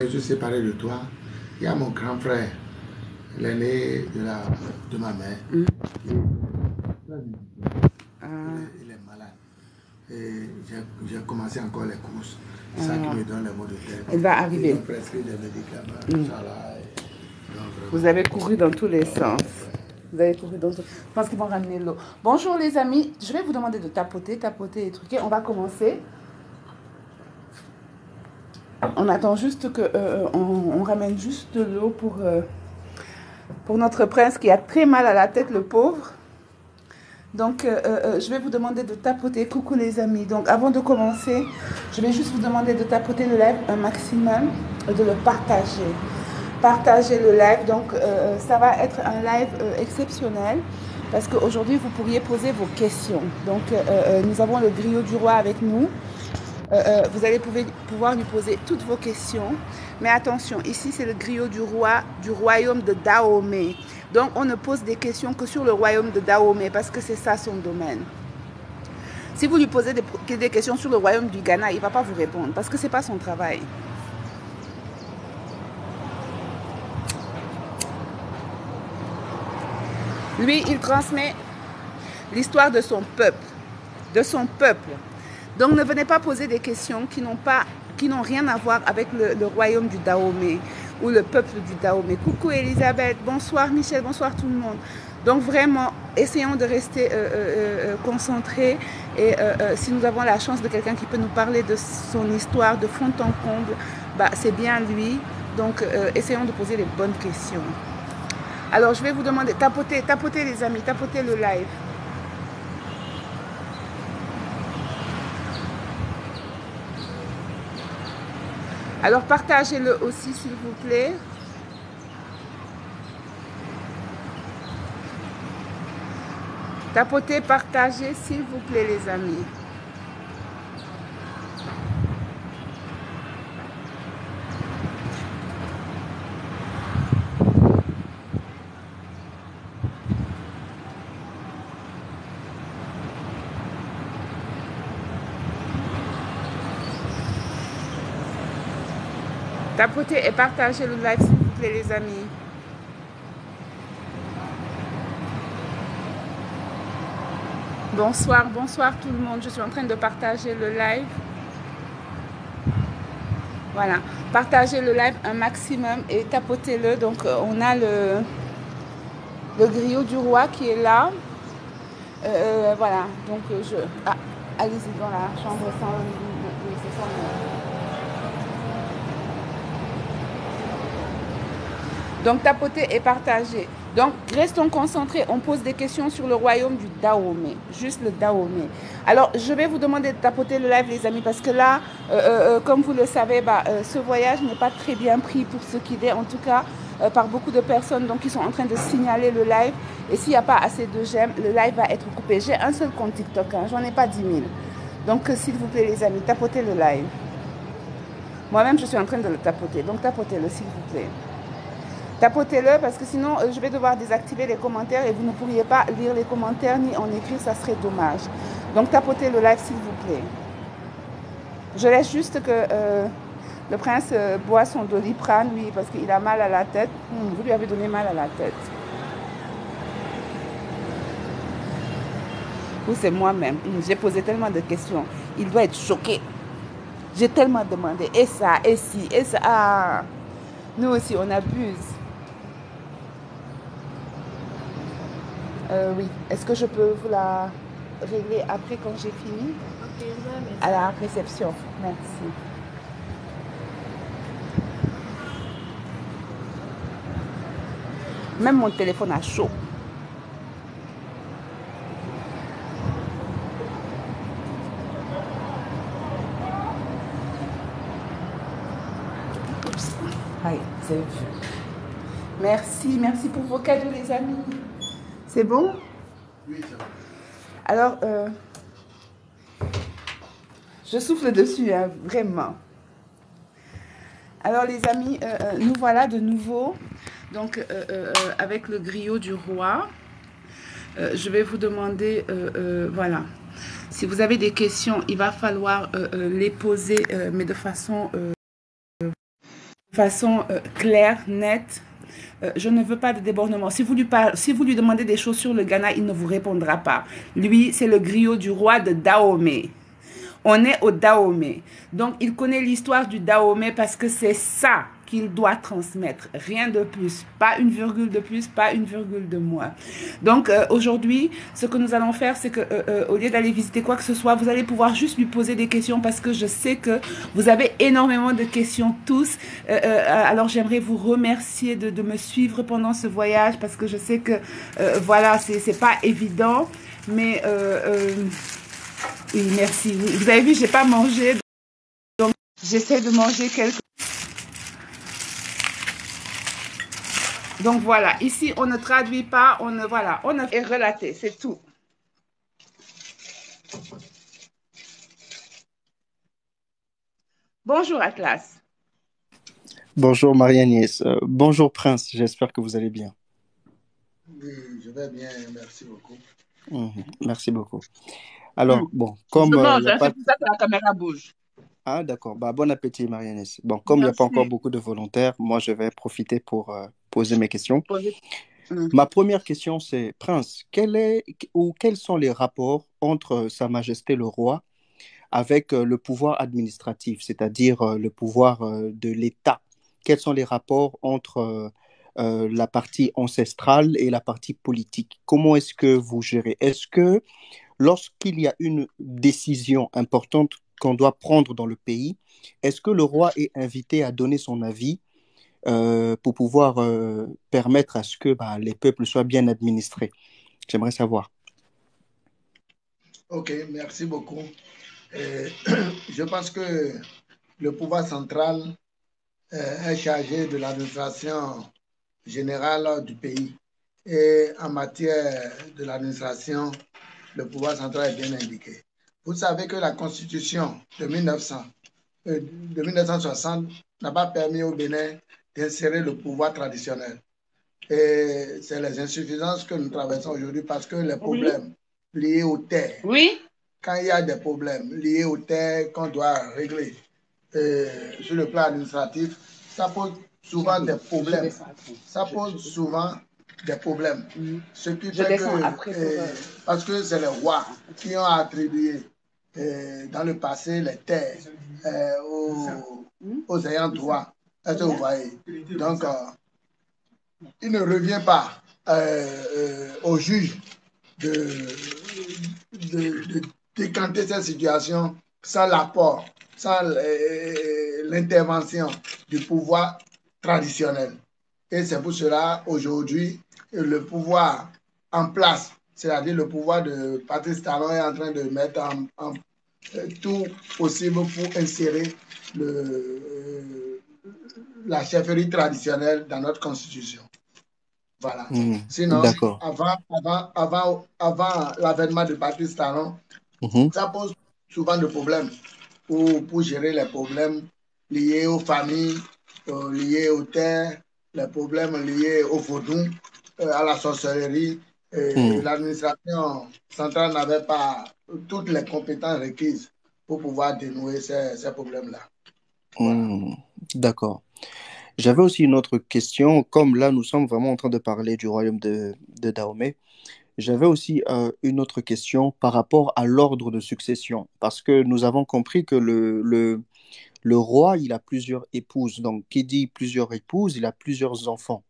Je suis séparé de toi. Il y a mon grand frère, l'aîné de ma mère. Il est malade. Et j'ai commencé encore les courses. C'est ça qui me donne les mots de tête. Il va arriver. Presque des médicaments. Ça, là, vous avez couru dans tous les sens. Vous avez couru dans tous... Je pense qu'ils vont ramener l'eau. Bonjour les amis. Je vais vous demander de tapoter et truquer. On va commencer. On attend juste que on ramène juste de l'eau pour notre prince qui a très mal à la tête, le pauvre. Donc, je vais vous demander de tapoter. Coucou les amis. Donc, avant de commencer, je vais juste vous demander de tapoter le live un maximum et de le partager. Partagez le live. Donc, ça va être un live exceptionnel parce qu'aujourd'hui, vous pourriez poser vos questions. Donc, nous avons le griot du roi avec nous. Vous allez pouvoir lui poser toutes vos questions. Mais attention, ici c'est le griot du roi du royaume de Dahomey. Donc on ne pose des questions que sur le royaume de Dahomey parce que c'est ça son domaine. Si vous lui posez des questions sur le royaume du Ghana, il ne va pas vous répondre parce que ce n'est pas son travail. Lui, il transmet l'histoire de son peuple. Donc ne venez pas poser des questions qui n'ont rien à voir avec le royaume du Dahomey ou le peuple du Dahomey. Coucou Elisabeth, bonsoir Michel, bonsoir tout le monde. Donc vraiment, essayons de rester concentrés et si nous avons la chance de quelqu'un qui peut nous parler de son histoire de fond en comble, bah, c'est bien lui. Donc essayons de poser les bonnes questions. Alors je vais vous demander, tapotez les amis, tapotez le live. Alors partagez-le aussi s'il vous plaît. Tapotez, partagez s'il vous plaît les amis. Tapotez et partagez le live s'il vous plaît les amis. Bonsoir, bonsoir tout le monde. Je suis en train de partager le live. Voilà. Partagez le live un maximum et tapotez-le. Donc on a le griot du roi qui est là. Voilà. Donc allez-y dans la chambre sans... Oui, c'est ça. Donc, tapotez et partagez. Donc, restons concentrés. On pose des questions sur le royaume du Dahomey. Juste le Dahomey. Alors, je vais vous demander de tapoter le live, les amis, parce que là, comme vous le savez, ce voyage n'est pas très bien pris pour ce qu'il est, en tout cas, par beaucoup de personnes. Donc, ils sont en train de signaler le live. Et s'il n'y a pas assez de j'aime, le live va être coupé. J'ai un seul compte TikTok, hein, j'en ai pas 10 000. Donc, s'il vous plaît, les amis, tapotez le live. Moi-même, je suis en train de le tapoter. Donc, tapotez-le, s'il vous plaît. Tapotez-le parce que sinon je vais devoir désactiver les commentaires et vous ne pourriez pas lire les commentaires ni en écrire, ça serait dommage. Donc tapotez le live s'il vous plaît. Je laisse juste que le prince boit son Doliprane, lui, parce qu'il a mal à la tête. Vous lui avez donné mal à la tête. Ou c'est moi-même. J'ai posé tellement de questions. Il doit être choqué. J'ai tellement demandé. Et ça, et ci, et ça. Ah. Nous aussi, on abuse. Oui. Est-ce que je peux vous la régler après quand j'ai fini? Ok, merci. À la réception. Merci. Même mon téléphone a chaud. Allez, vous avez vu. Merci, merci pour vos cadeaux les amis. C'est bon? Oui, ça va. Alors, je souffle dessus, hein, vraiment. Alors les amis, nous voilà de nouveau, donc avec le griot du roi. Je vais vous demander, voilà, si vous avez des questions, il va falloir les poser, mais de façon façon claire, nette. Je ne veux pas de débordement. Si vous lui demandez des choses sur le Ghana, il ne vous répondra pas. Lui, c'est le griot du roi de Dahomey. On est au Dahomey. Donc, il connaît l'histoire du Dahomey parce que c'est ça qu'il doit transmettre. Rien de plus. Pas une virgule de plus, pas une virgule de moins. Donc, aujourd'hui, ce que nous allons faire, c'est que au lieu d'aller visiter quoi que ce soit, vous allez pouvoir juste lui poser des questions parce que je sais que vous avez énormément de questions tous. Alors, j'aimerais vous remercier de me suivre pendant ce voyage parce que je sais que, voilà, c'est pas évident. Mais... oui, merci. Vous avez vu, j'ai pas mangé, donc j'essaie de manger quelque. Donc voilà, ici on ne traduit pas, on est relaté, c'est tout. Bonjour Atlas. Bonjour Marie-Agnès. Bonjour Prince, j'espère que vous allez bien. Oui, je vais bien, merci beaucoup. Merci beaucoup. Alors, bon, Je comme mange, y a pas... c'est pour ça que la caméra bouge. Ah, d'accord. Bah, bon appétit, Marie-Agnès. Bon, comme il n'y a pas encore beaucoup de volontaires, moi, je vais profiter pour poser mes questions. Ma première question, c'est, Prince, quels sont les rapports entre Sa Majesté le Roi avec le pouvoir administratif, c'est-à-dire le pouvoir de l'État? Quels sont les rapports entre la partie ancestrale et la partie politique? Comment est-ce que vous gérez? Est-ce que lorsqu'il y a une décision importante qu'on doit prendre dans le pays, est-ce que le roi est invité à donner son avis pour pouvoir permettre à ce que les peuples soient bien administrés? J'aimerais savoir. Ok, merci beaucoup. Je pense que le pouvoir central est chargé de l'administration générale du pays. Et en matière de l'administration, le pouvoir central est bien indiqué. Vous savez que la Constitution de 1960 n'a pas permis au Bénin d'insérer le pouvoir traditionnel. Et c'est les insuffisances que nous traversons aujourd'hui parce que les problèmes liés aux terres, quand il y a des problèmes liés aux terres qu'on doit régler sur le plan administratif, ça pose souvent des problèmes. Ça pose souvent des problèmes. Ce qui fait que, parce que c'est les rois qui ont attribué dans le passé les terres aux ayants droit. Est-ce que vous voyez? Donc, il ne revient pas au juge de décanter cette situation sans l'apport, sans l'intervention du pouvoir traditionnel. Et c'est pour cela, aujourd'hui, le pouvoir en place, c'est-à-dire le pouvoir de Patrice Talon est en train de mettre en tout possible pour insérer la chefferie traditionnelle dans notre constitution. Voilà. Sinon, avant l'avènement de Patrice Talon, ça pose souvent de problèmes pour gérer les problèmes liés aux familles, liés aux terres, les problèmes liés au vaudou, à la sorcellerie. L'administration centrale n'avait pas toutes les compétences requises pour pouvoir dénouer ces problèmes-là. Voilà. D'accord. J'avais aussi une autre question. Comme là, nous sommes vraiment en train de parler du royaume de Dahomey, j'avais aussi une autre question par rapport à l'ordre de succession. Parce que nous avons compris que le roi, il a plusieurs épouses. Donc, qui dit plusieurs épouses, il a plusieurs enfants.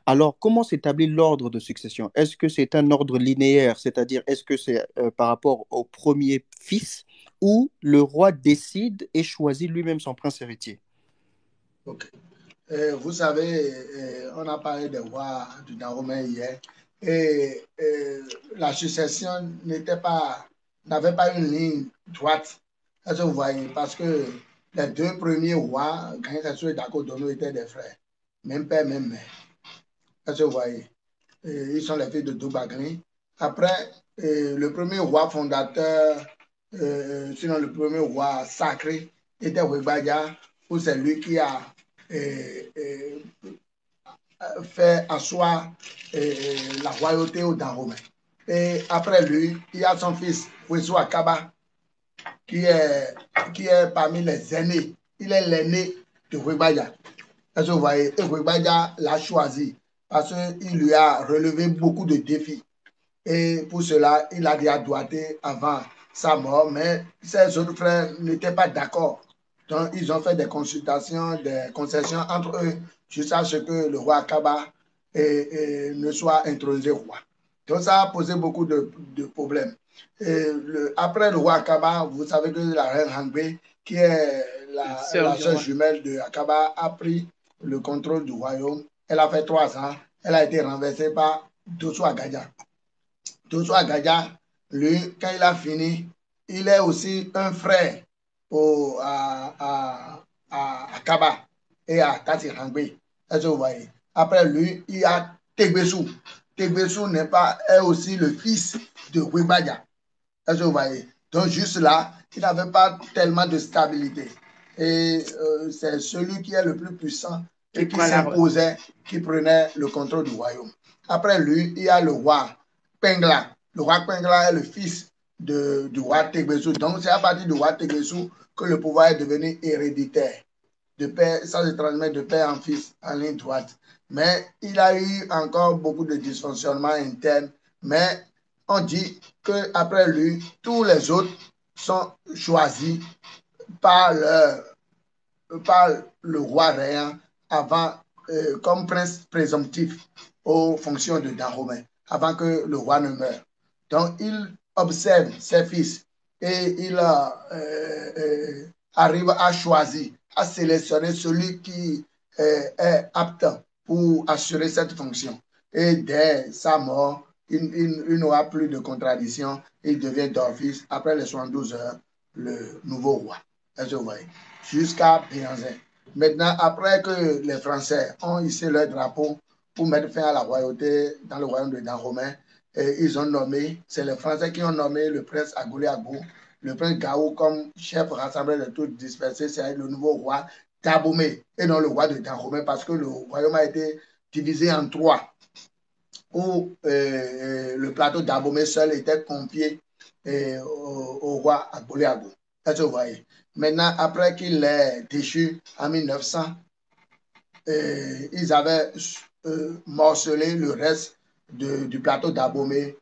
Alors, comment s'établit l'ordre de succession? Est-ce que c'est un ordre linéaire, c'est-à-dire est-ce que c'est par rapport au premier fils ou le roi décide et choisit lui-même son prince héritier? Ok. Vous savez, on a parlé des rois du Dahomey hier et la succession n'avait pas une ligne droite. Est-ce que vous voyez? Parce que les deux premiers rois, Gagné et Dakodono, étaient des frères, même père, même mère. Est-ce que vous voyez? Ils sont les fils de Doubagni. Après, le premier roi fondateur, sinon le premier roi sacré, était Wegbadia, où c'est lui qui a fait asseoir la royauté au Dahomey. Et après lui, il y a son fils, Wesu Akaba, qui est parmi les aînés. Il est l'aîné de Wegbadia. Est-ce que vous voyez? Et Gwegbaja l'a choisi parce qu'il lui a relevé beaucoup de défis. Et pour cela, il a déjà doigté avant sa mort, mais ses autres frères n'étaient pas d'accord. Donc, ils ont fait des consultations, des concessions entre eux, jusqu'à ce que le roi Akaba ne soit intronisé roi. Donc, ça a posé beaucoup de problèmes. Après le roi Akaba, vous savez que la reine Hangbe, qui est la sœur jumelle de Akaba, a pris le contrôle du royaume. Elle a fait 3 ans. Elle a été renversée par Dosso Agadja. Dosso Agadja, lui, quand il a fini, il est aussi un frère à Akaba et à Tati Hangbe. Est-ce que vous voyez? Après lui, il y a Tegbessou. Tegbessou est aussi le fils de Gwegbaja. Est-ce que vous voyez? Donc, juste là, il n'avait pas tellement de stabilité. Et c'est celui qui est le plus puissant et qui s'imposait, qui prenait le contrôle du royaume. Après lui, il y a le roi Pengla. Le roi Pengla est le fils du roi Tegbessou. Donc, c'est à partir du roi Tegbessou que le pouvoir est devenu héréditaire. Ça se transmet de père en fils en ligne droite. Mais il a eu encore beaucoup de dysfonctionnements internes. Mais on dit qu'après lui, tous les autres sont choisis par le roi réant comme prince présomptif aux fonctions de Dahomey, avant que le roi ne meure. Donc, il observe ses fils et il arrive à choisir, à sélectionner celui qui est apte pour assurer cette fonction. Et dès sa mort, il n'aura plus de contradiction. Il devient d'office, après les 72 heures, le nouveau roi. Est-ce que vous voyez? Jusqu'à Béhanzin. Maintenant, après que les Français ont hissé leur drapeau pour mettre fin à la royauté dans le royaume de Dahomey, ils ont nommé, c'est les Français qui ont nommé le prince Agboulé Agbo, le prince Gao comme chef rassembleur de tout dispersé, c'est le nouveau roi d'Abomey et non le roi de Dahomey, parce que le royaume a été divisé en 3, où le plateau d'Abomey seul était confié au roi Agboulé Agbo. Est-ce que vous voyez? Maintenant, après qu'il l'ait déchu en 1900, ils avaient morcelé le reste du plateau d'Abomey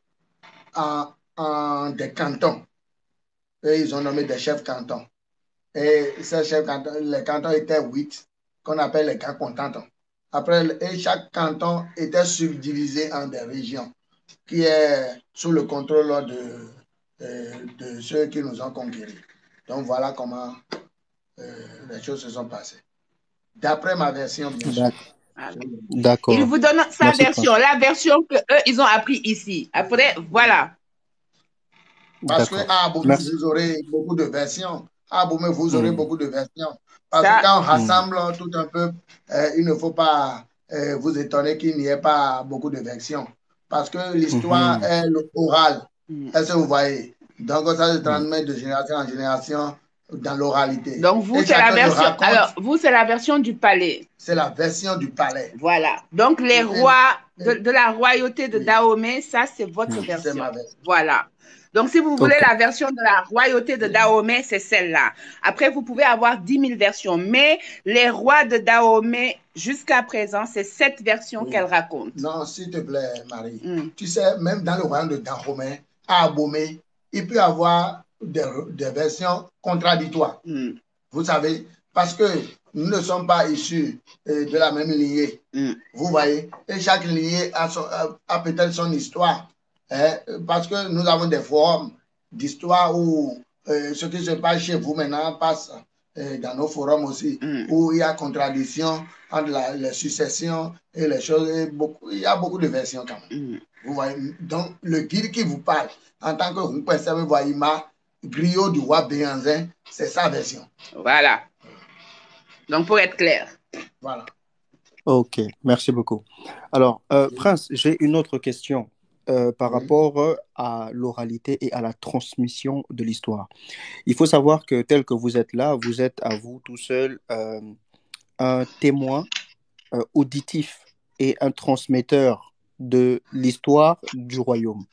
en des cantons. Et ils ont nommé des chefs cantons. Et ces chefs cantons, les cantons étaient 8, qu'on appelle les cantons. Après, et chaque canton était subdivisé en des régions, qui est sous le contrôle de ceux qui nous ont conquéris. Donc voilà comment les choses se sont passées. D'après ma version, bien sûr. D'accord. Il vous donne sa version, la version qu'eux, ils ont appris ici. Après, voilà. Parce qu'à Abomey, vous aurez beaucoup de versions. À Abomey, vous aurez beaucoup de versions. Parce que quand on rassemble tout un peuple, il ne faut pas vous étonner qu'il n'y ait pas beaucoup de versions. Parce que l'histoire est orale. Est-ce que vous voyez? Donc, ça se transmet de génération en génération dans l'oralité. Donc, vous, c'est la version. Alors, vous, c'est la version du palais. C'est la version du palais. Voilà. Donc, les rois de la royauté de Dahomey, ça, c'est votre version. C'est ma version. Voilà. Donc, si vous voulez la version de la royauté de Dahomey, c'est celle-là. Après, vous pouvez avoir 10 000 versions. Mais les rois de Dahomey, jusqu'à présent, c'est cette version qu'elle raconte. Non, s'il te plaît, Marie. Tu sais, même dans le royaume de Dahomey, à Abomey, il peut y avoir des versions contradictoires. Vous savez, parce que nous ne sommes pas issus de la même lignée. Vous voyez, et chaque lignée a peut-être son histoire. Parce que nous avons des forums d'histoire où ce qui se passe chez vous maintenant passe dans nos forums aussi, où il y a contradiction entre les successions et les choses. Il y a beaucoup de versions quand même. Vous voyez, donc le guide qui vous parle en tant que Rumpensem Voyima, griot du roi Béhanzin, c'est sa version. Voilà. Donc pour être clair. Voilà. Ok, merci beaucoup. Alors, Prince, j'ai une autre question par rapport à l'oralité et à la transmission de l'histoire. Il faut savoir que tel que vous êtes là, vous êtes à vous tout seul un témoin auditif et un transmetteur de l'histoire du royaume.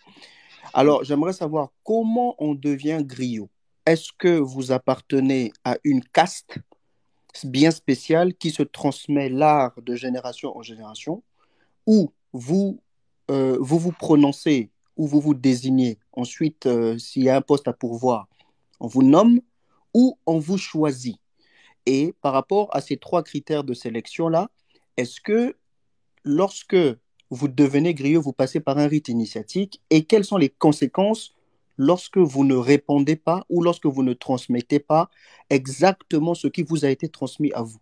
Alors, j'aimerais savoir comment on devient griot. Est-ce que vous appartenez à une caste bien spécial qui se transmet l'art de génération en génération, où vous vous prononcez, où vous vous désignez. Ensuite, s'il y a un poste à pourvoir, on vous nomme ou on vous choisit. Et par rapport à ces trois critères de sélection-là, est-ce que lorsque vous devenez griot, vous passez par un rite initiatique et quelles sont les conséquences lorsque vous ne répondez pas ou lorsque vous ne transmettez pas exactement ce qui vous a été transmis à vous?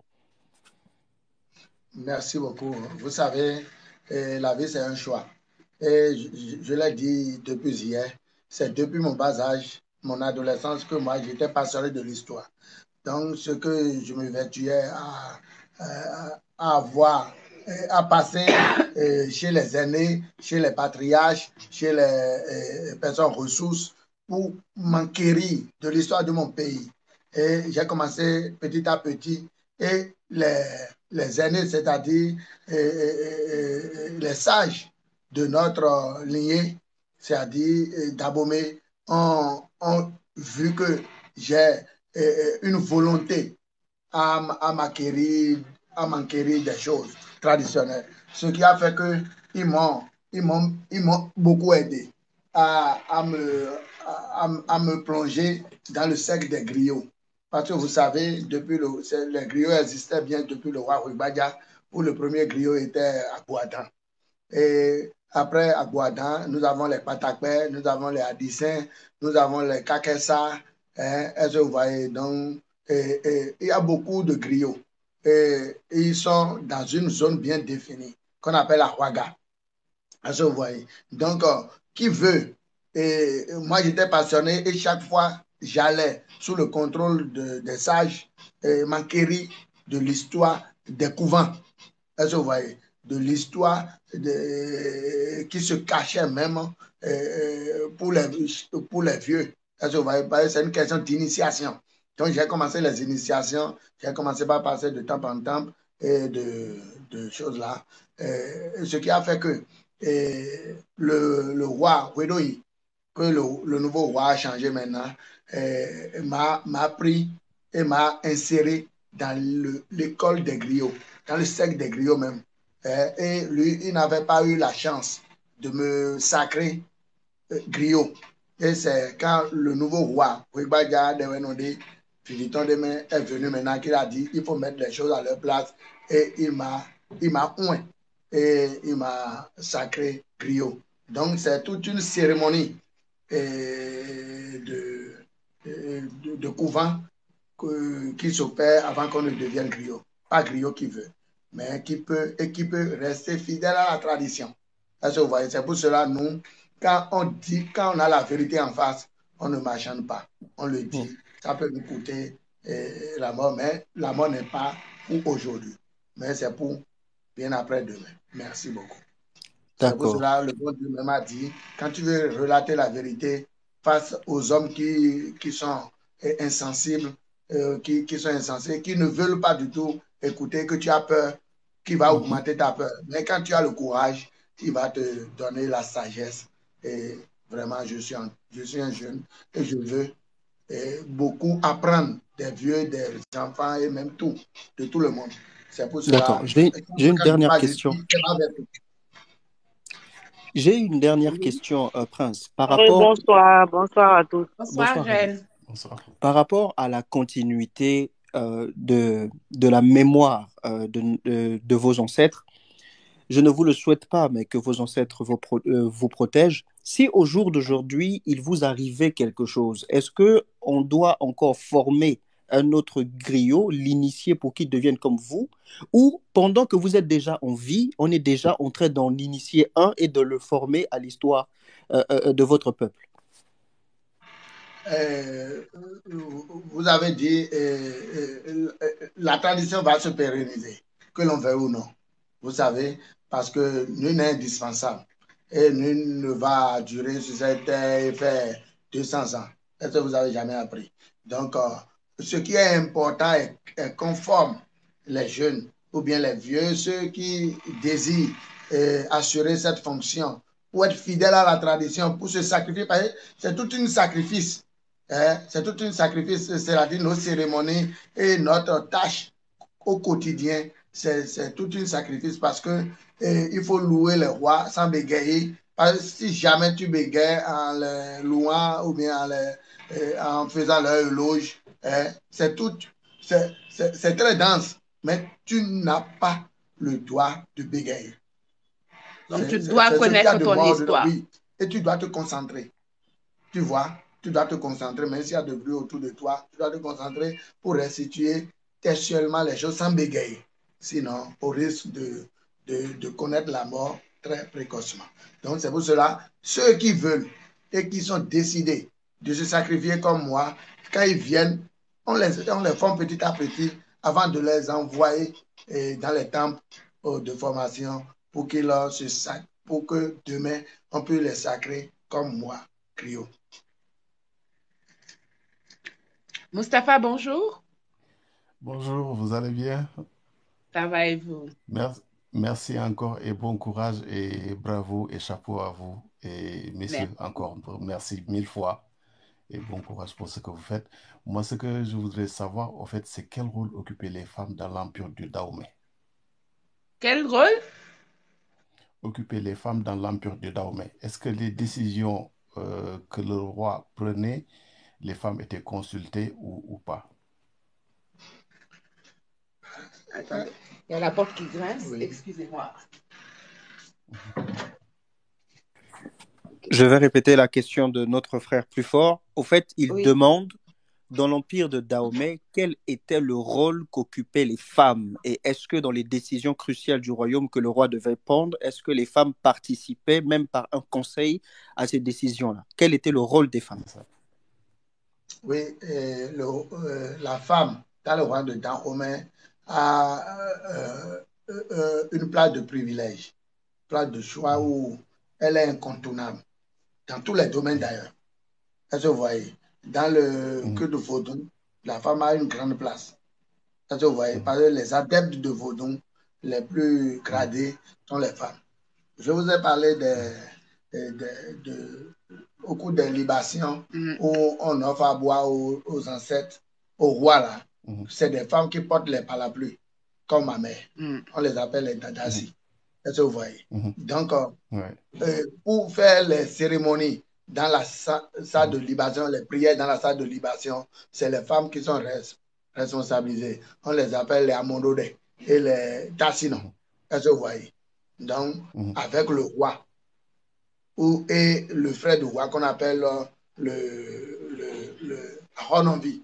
Merci beaucoup. Vous savez, la vie, c'est un choix. Et je l'ai dit depuis hier, c'est depuis mon bas âge, mon adolescence, que moi, j'étais passionné de l'histoire. Donc, ce que je me vertuais à avoir, à passer chez les aînés, chez les patriarches, chez les personnes ressources, pour m'enquérir de l'histoire de mon pays. Et j'ai commencé petit à petit. Et les aînés, c'est-à-dire les sages de notre lignée, c'est-à-dire d'Abomey, ont vu que j'ai une volonté à m'enquérir des choses traditionnelles. Ce qui a fait qu'ils m'ont beaucoup aidé à me plonger dans le cercle des griots. Parce que vous savez, les griots existaient bien depuis le roi Rubadia, où le premier griot était à Guadan. Et après, à Guadan, nous avons les Patakpé, nous avons les Hadissins, nous avons les Kakessa. Est-ce que vous voyez? Donc, il y a beaucoup de griots. Et ils sont dans une zone bien définie, qu'on appelle la Ouaga. Est-ce que vous voyez? Donc, qui veut? Et moi, j'étais passionné et chaque fois, j'allais sous le contrôle des sages m'enquérir de l'histoire des couvents. Est-ce que vous voyez? De l'histoire qui se cachait même pour les vieux. Est-ce que vous voyez? C'est une question d'initiation. Donc, j'ai commencé les initiations. J'ai commencé par passer de temps en temps et de choses là. Ce qui a fait que le roi Wedoi, que le nouveau roi a changé maintenant, m'a pris et m'a inséré dans l'école des griots, dans le cercle des griots même. Et lui, il n'avait pas eu la chance de me sacrer griot. Et c'est quand le nouveau roi, Wigbadia Dewenode, Philiton Deme, est venu maintenant qu'il a dit il faut mettre les choses à leur place. Et il m'a oint et il m'a sacré griot. Donc c'est toute une cérémonie de couvent qui s'opère avant qu'on ne devienne griot. Pas griot qui veut, mais qui peut rester fidèle à la tradition. Est-ce que vous voyez? C'est pour cela, nous, quand on a la vérité en face, on ne marchande pas. On le dit. Ça peut nous coûter la mort, mais la mort n'est pas pour aujourd'hui. Mais c'est pour bien après demain. Merci beaucoup. C'est pour cela le bon Dieu m'a dit, quand tu veux relater la vérité face aux hommes qui sont insensibles, qui sont insensés, qui ne veulent pas du tout écouter, que tu as peur, qui va augmenter ta peur. Mais quand tu as le courage, il va te donner la sagesse. Et vraiment, je suis un jeune et je veux beaucoup apprendre des vieux, des enfants et même de tout le monde. C'est pour cela. D'accord. J'ai une dernière question. J'ai une dernière question, Prince. Bonsoir à tous. Bonsoir, Reine. Par rapport à la continuité de la mémoire de vos ancêtres, je ne vous le souhaite pas, mais que vos ancêtres vous protègent. Si au jour d'aujourd'hui, il vous arrivait quelque chose, est-ce qu'on doit encore former un autre griot, l'initier pour qu'il devienne comme vous, ou pendant que vous êtes déjà en vie, on est déjà en train d'en initier un et de le former à l'histoire de votre peuple? Vous avez dit la tradition va se pérenniser, que l'on veuille ou non. Vous savez, parce que nul n'est indispensable et nul ne va durer sur cette terre et faire 200 ans. Est-ce que vous avez jamais appris? Donc, ce qui est important est conforme les jeunes ou bien les vieux, ceux qui désirent assurer cette fonction pour être fidèles à la tradition, pour se sacrifier, parce que c'est tout un sacrifice. C'est tout un sacrifice, c'est-à-dire nos cérémonies et notre tâche au quotidien, c'est tout un sacrifice parce que il faut louer le roi sans bégayer. Parce que si jamais tu bégayes en le louant ou bien en faisant leur éloge, c'est tout, c'est très dense, mais tu n'as pas le droit de bégayer. Donc, tu dois C'est ce qu'il y a connaître de ton mort dedans, histoire. oui. Et tu dois te concentrer. Tu vois, tu dois te concentrer, même s'il y a de bruit autour de toi, tu dois te concentrer pour restituer textuellement les choses sans bégayer. Sinon, au risque de connaître la mort très précocement. Donc, c'est pour cela, ceux qui veulent et qui sont décidés de se sacrifier comme moi, quand ils viennent, on les forme petit à petit avant de les envoyer dans les temples de formation pour qu'ils pour que demain, on puisse les sacrer comme moi, Griot. Mustapha, bonjour. Bonjour, vous allez bien? Ça va et vous? Merci, merci encore et bon courage et bravo et chapeau à vous. Et messieurs, Merci. encore merci mille fois et bon courage pour ce que vous faites. Moi, ce que je voudrais savoir, en fait, c'est quel rôle occupaient les femmes dans l'empire du Dahomey? Quel rôle? Occupaient les femmes dans l'empire du Dahomey. Est-ce que les décisions que le roi prenait, les femmes étaient consultées ou pas? Attendez, il y a la porte qui grince. Oui. Excusez-moi. Je vais répéter la question de notre frère plus fort. Au fait, il Oui. demande, dans l'empire de Dahomey, quel était le rôle qu'occupaient les femmes? Et est-ce que dans les décisions cruciales du royaume que le roi devait prendre, est-ce que les femmes participaient, même par un conseil, à ces décisions-là? Quel était le rôle des femmes? Oui, la femme dans le royaume de Dahomey a une place de privilège, place de choix où elle est incontournable, dans tous les domaines d'ailleurs. Est-ce que vous voyez? Dans le culte de Vodun, la femme a une grande place. Est-ce que vous voyez? Parce que les adeptes de Vodun, les plus gradés, sont les femmes. Je vous ai parlé au cours des libations où on offre à boire aux ancêtres, aux rois là. C'est des femmes qui portent les parapluies, comme ma mère. On les appelle les dadasi. Est-ce que vous voyez? Donc, pour faire les cérémonies dans la salle de libation, les prières dans la salle de libation, c'est les femmes qui sont responsabilisées. On les appelle les amondode et les tassinos. Est-ce que vous voyez? Donc, avec le roi et le frère du roi qu'on appelle le Ahonombi,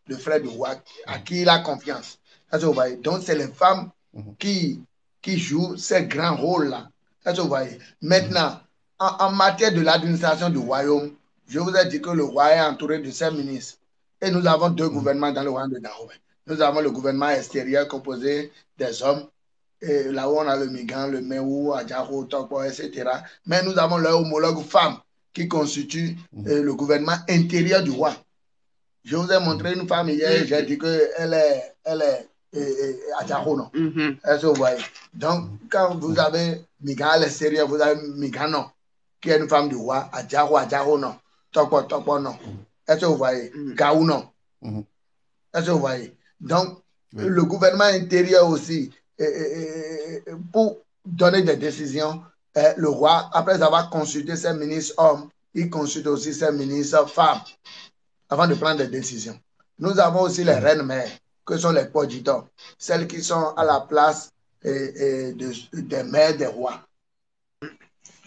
le frère du roi à qui il a confiance. Est-ce que vous voyez? Donc, c'est les femmes qui jouent ces grands rôles-là. Est-ce que vous voyez? Maintenant, en matière de l'administration du royaume, je vous ai dit que le roi est entouré de 5 ministres. Et nous avons 2 gouvernements dans le royaume de Dahomey. Nous avons le gouvernement extérieur composé des hommes. Et là où on a le Migan, le Meou, Adjaro, Tokpo, etc. Mais nous avons leur homologue femme qui constitue le gouvernement intérieur du roi. Je vous ai montré une femme hier, j'ai dit qu'elle est Adjaro, non? Est-ce que vous voyez? Donc, quand vous avez Migan à l'extérieur, vous avez Migano, qui est une femme du roi, Adjaro, non? Tokpo, non? Est-ce que vous voyez? Gaou, non? Est-ce que vous voyez? Donc, le gouvernement intérieur aussi, pour donner des décisions, le roi, après avoir consulté ses ministres hommes, il consulte aussi ses ministres femmes avant de prendre des décisions. Nous avons aussi les reines mères, que sont les poditors, celles qui sont à la place des mères des rois.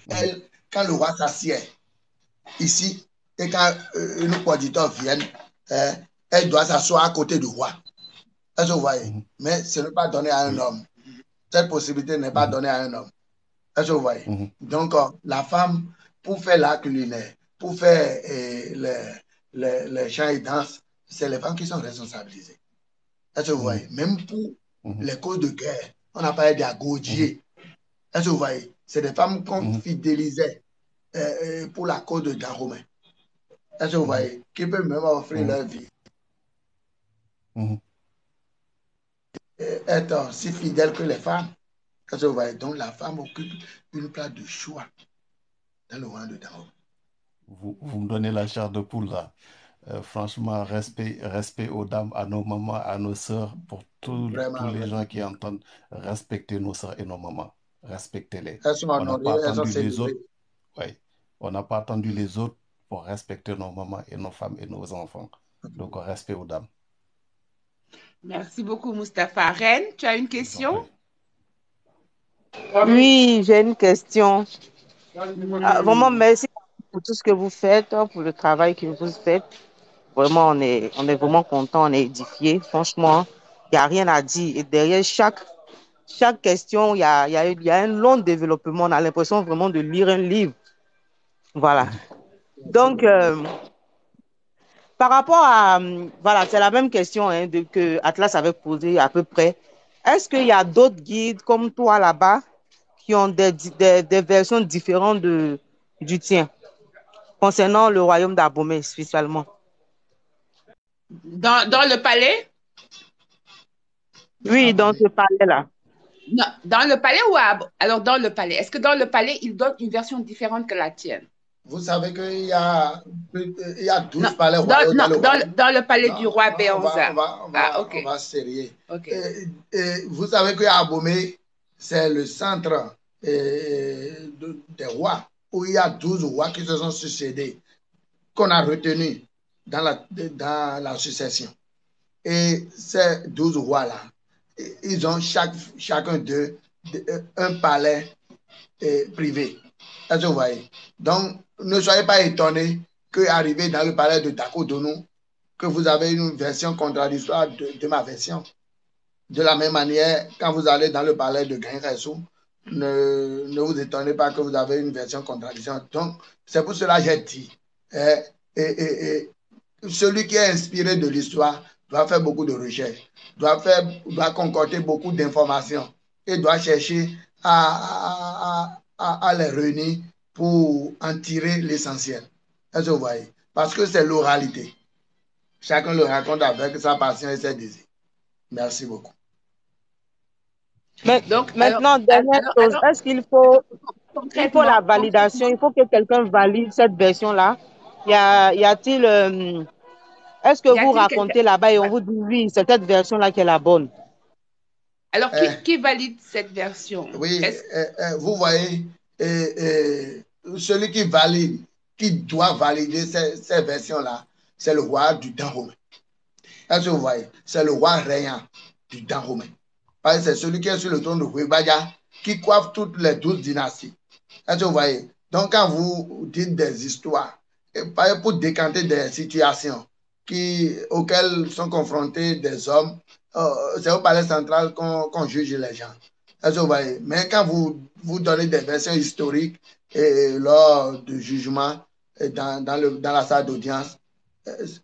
Elles, quand le roi s'assied ici, et quand une poditeur vient, elle doit s'asseoir à côté du roi. Est-ce que vous voyez? Mais ce n'est pas donné à un homme. Cette possibilité n'est pas donnée à un homme. Est-ce que vous voyez? Donc, la femme, pour faire l'art culinaire, pour faire les chants et danses, c'est les femmes qui sont responsabilisées. Est-ce que vous voyez? Même pour les causes de guerre, on a parlé d'agodier. Est-ce que vous voyez? C'est des femmes qu'on fidélisait pour la cause de Dahomey. Est-ce que vous voyez? Qui peuvent même offrir leur vie. Être si fidèle que les femmes. Est-ce que vous voyez? Donc la femme occupe une place de choix dans le royaume de Dahomey. Vous me donnez la chair de poule là. Franchement, respect aux dames, à nos mamans, à nos sœurs, pour tous Vraiment, les gens vraiment. qui entendent respecter nos sœurs et nos mamans. Respectez-les. Elles sont On n'a honorées, pas elles sont attendu les autres. célébrées. Ouais. On n'a pas attendu les autres pour respecter nos mamans et nos femmes et nos enfants. Donc, respect aux dames. Merci beaucoup, Mustapha. Reine, tu as une Je vous en question? prie. Oui, j'ai une question. Vraiment, merci pour tout ce que vous faites, pour le travail que vous faites. Vraiment, on est vraiment content, on est édifié. Franchement, il n'y a rien à dire. Et derrière chaque question, il y a un long développement. On a l'impression vraiment de lire un livre. Voilà. Merci Donc, beaucoup. par rapport à, voilà, c'est la même question hein, que Atlas avait posée à peu près. Est-ce qu'il y a d'autres guides comme toi là-bas qui ont des versions différentes du tien concernant le royaume d'Abomey spécialement? Dans le palais? Oui, dans ce palais-là. Non, dans le palais ou alors dans le palais? Est-ce que dans le palais, il donne une version différente que la tienne? Vous savez qu'il y a Non, 12 palais royaux non, dans le royaume. dans le palais Non, du roi non, Béanza. Ah, ok, on va se sérieux. ok. Vous savez qu'à Abomey, c'est le centre des rois, où il y a 12 rois qui se sont succédés, qu'on a retenus dans la succession. Et ces 12 rois-là, ils ont chacun d'eux un palais privé. Est-ce que vous voyez? Donc, ne soyez pas étonnés qu'arrivé dans le palais de Dakodonou, que vous avez une version contradictoire de ma version. De la même manière, quand vous allez dans le palais de Gainresou, ne vous étonnez pas que vous avez une version contradictoire. Donc, c'est pour cela que j'ai dit, celui qui est inspiré de l'histoire doit faire beaucoup de recherches, doit concorder beaucoup d'informations et doit chercher à les réunir pour en tirer l'essentiel. Est-ce que vous voyez? Parce que c'est l'oralité. Chacun le raconte avec sa passion et ses désirs. Merci beaucoup. Mais Donc, maintenant, dernière chose, est-ce qu'il faut la concrètement, validation, il faut que quelqu'un valide cette version-là? Y a-t-il, est-ce que y vous a-t-il quelqu'un? racontez là-bas et on Voilà. vous dit oui, c'est cette version-là qui est la bonne? Alors, qui valide cette version? Oui, vous voyez, celui qui valide, qui doit valider ces versions-là, c'est le roi du temps romain. Est-ce que vous voyez? C'est le roi régnant du temps romain. Parce que c'est celui qui est sur le trône de Webaya qui coiffe toutes les 12 dynasties. Est-ce que vous voyez? Donc, quand vous dites des histoires, pour décanter des situations auxquelles sont confrontés des hommes, c'est au palais central qu'on juge les gens. Est-ce que vous voyez? Mais quand vous donnez des versions historiques lors du jugement dans la salle d'audience,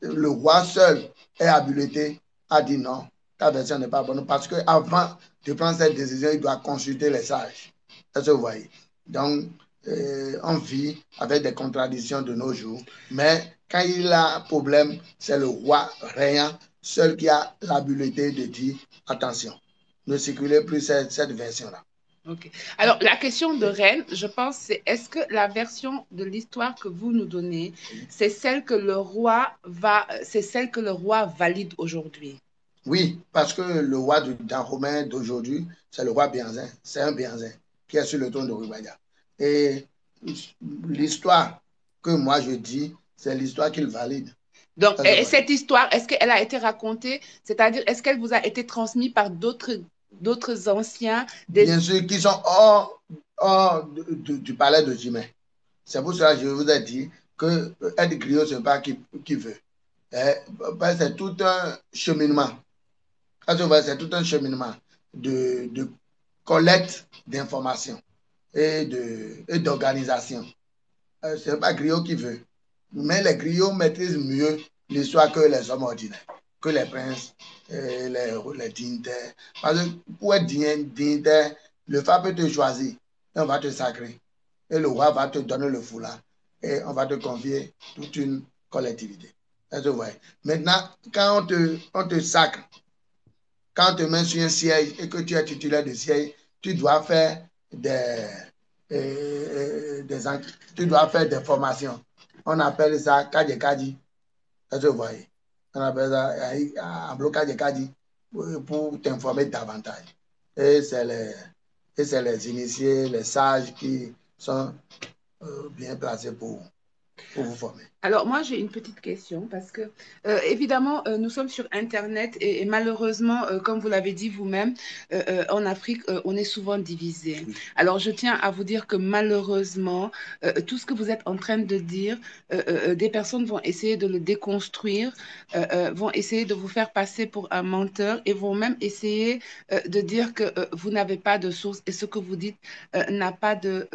le roi seul est habilité à dire non, ta version n'est pas bonne. Parce qu'avant de prendre cette décision, il doit consulter les sages. Est-ce que vous voyez? Donc, on vit avec des contradictions de nos jours. Mais quand il a un problème, c'est le roi régnant seul qui a l'habilité de dire attention, ne circulez plus cette version-là. Ok. Alors, la question de Reine, je pense, c'est est-ce que la version de l'histoire que vous nous donnez, c'est celle que le roi valide aujourd'hui? Oui, parce que le roi du temps romain d'aujourd'hui, c'est le roi Béanzin. C'est un Béanzin qui est sur le trône de Rubaya. Et l'histoire que moi je dis, c'est l'histoire qu'il valide. Donc, et cette histoire, est-ce qu'elle a été racontée? C'est-à-dire, est-ce qu'elle vous a été transmise par d'autres anciens? Bien sûr, qui sont hors du palais de Jimé. C'est pour cela que je vous ai dit que être griot, ce n'est pas qui veut. C'est tout un cheminement. C'est tout un cheminement de collecte d'informations et d'organisation. Ce n'est pas griot qui veut. Mais les griots maîtrisent mieux l'histoire que les hommes ordinaires, que les princes, les dignitaires. Parce que pour être dignitaire, le phare peut te choisir et on va te sacrer. Et le roi va te donner le foulard et on va te confier toute une collectivité. Maintenant, quand on te sacre, quand on te met sur un siège et que tu es titulaire de siège, tu dois faire tu dois faire des formations. On appelle ça Kadi Kadi. Est-ce que vous voyez? On appelle ça un blocage de cadre pour t'informer davantage. Et c'est les initiés, les sages qui sont bien placés pour vous former. Alors, moi, j'ai une petite question parce que, évidemment, nous sommes sur Internet et malheureusement, comme vous l'avez dit vous-même, en Afrique, on est souvent divisé. Oui. Alors, je tiens à vous dire que malheureusement, tout ce que vous êtes en train de dire, des personnes vont essayer de le déconstruire, vont essayer de vous faire passer pour un menteur et vont même essayer de dire que vous n'avez pas de source et ce que vous dites n'a pas de,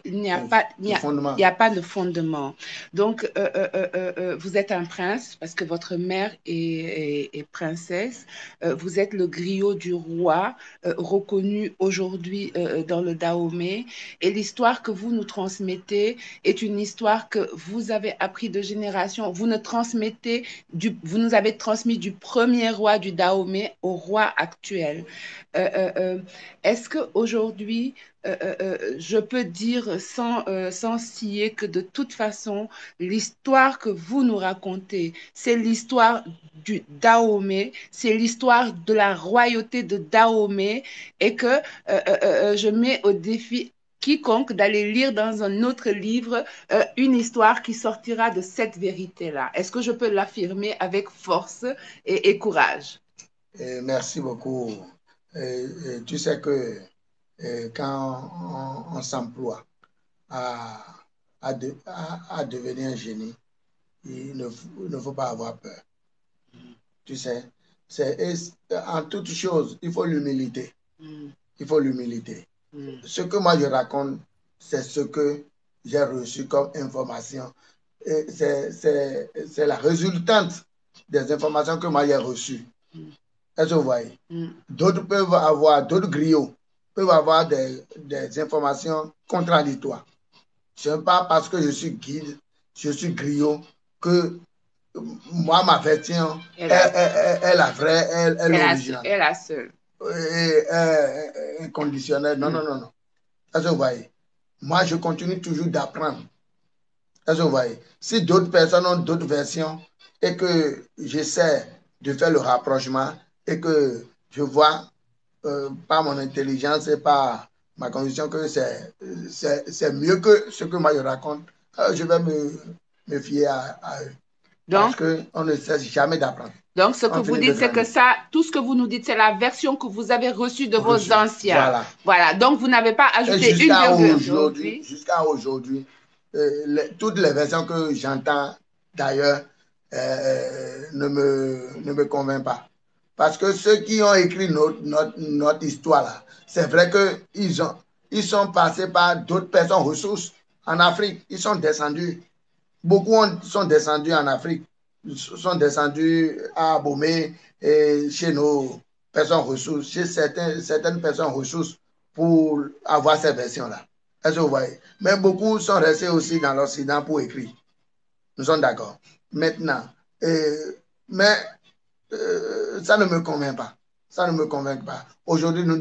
il n'y a pas, il n'y a, Fondement. il n'y a pas de fondement. Donc, vous êtes un prince parce que votre mère est princesse. Vous êtes le griot du roi, reconnu aujourd'hui dans le Dahomey. Et l'histoire que vous nous transmettez est une histoire que vous avez appris de génération. Vous nous avez transmis du premier roi du Dahomey au roi actuel. Est-ce qu'aujourd'hui, je peux dire sans scier que de toute façon, l'histoire que vous nous racontez, c'est l'histoire du Dahomey, c'est l'histoire de la royauté de Dahomey et que je mets au défi quiconque d'aller lire dans un autre livre une histoire qui sortira de cette vérité-là. Est-ce que je peux l'affirmer avec force et courage? Merci beaucoup. Tu sais que quand on s'emploie à devenir un génie, il ne faut pas avoir peur. Tu sais, en toute chose, il faut l'humilité. Il faut l'humilité. Ce que moi je raconte, c'est ce que j'ai reçu comme information. C'est la résultante des informations que moi j'ai reçues. Est-ce que vous voyez? D'autres peuvent avoir, d'autres griots peuvent avoir des informations contradictoires. Ce n'est pas parce que je suis guide, je suis griot, que moi, ma version est la vraie, est l'originale. Elle la seule. Inconditionnelle. Non, non, non, non. Est-ce que vous voyez? Moi, je continue toujours d'apprendre. Est-ce que vous voyez? Si d'autres personnes ont d'autres versions et que j'essaie de faire le rapprochement et que je vois par mon intelligence et par ma conviction que c'est mieux que ce que moi je raconte, je vais me fier à eux. Parce qu'on ne cesse jamais d'apprendre. Donc, ce que vous dites, c'est que ça, tout ce que vous nous dites, c'est la version que vous avez reçue de vos anciens. Voilà. Voilà. Donc, vous n'avez pas ajouté une virgule. Jusqu'à aujourd'hui, toutes les versions que j'entends d'ailleurs ne me convainquent pas. Parce que ceux qui ont écrit notre histoire, là, c'est vrai qu'ils sont passés par d'autres personnes ressources en Afrique. Ils sont descendus. Beaucoup sont descendus en Afrique, sont descendus à Abomey et chez nos personnes ressources, chez certaines personnes ressources pour avoir ces versions-là. Est-ce que vous voyez? Mais beaucoup sont restés aussi dans l'Occident pour écrire. Nous sommes d'accord. Maintenant, mais ça ne me convainc pas. Ça ne me convainc pas. Aujourd'hui, nous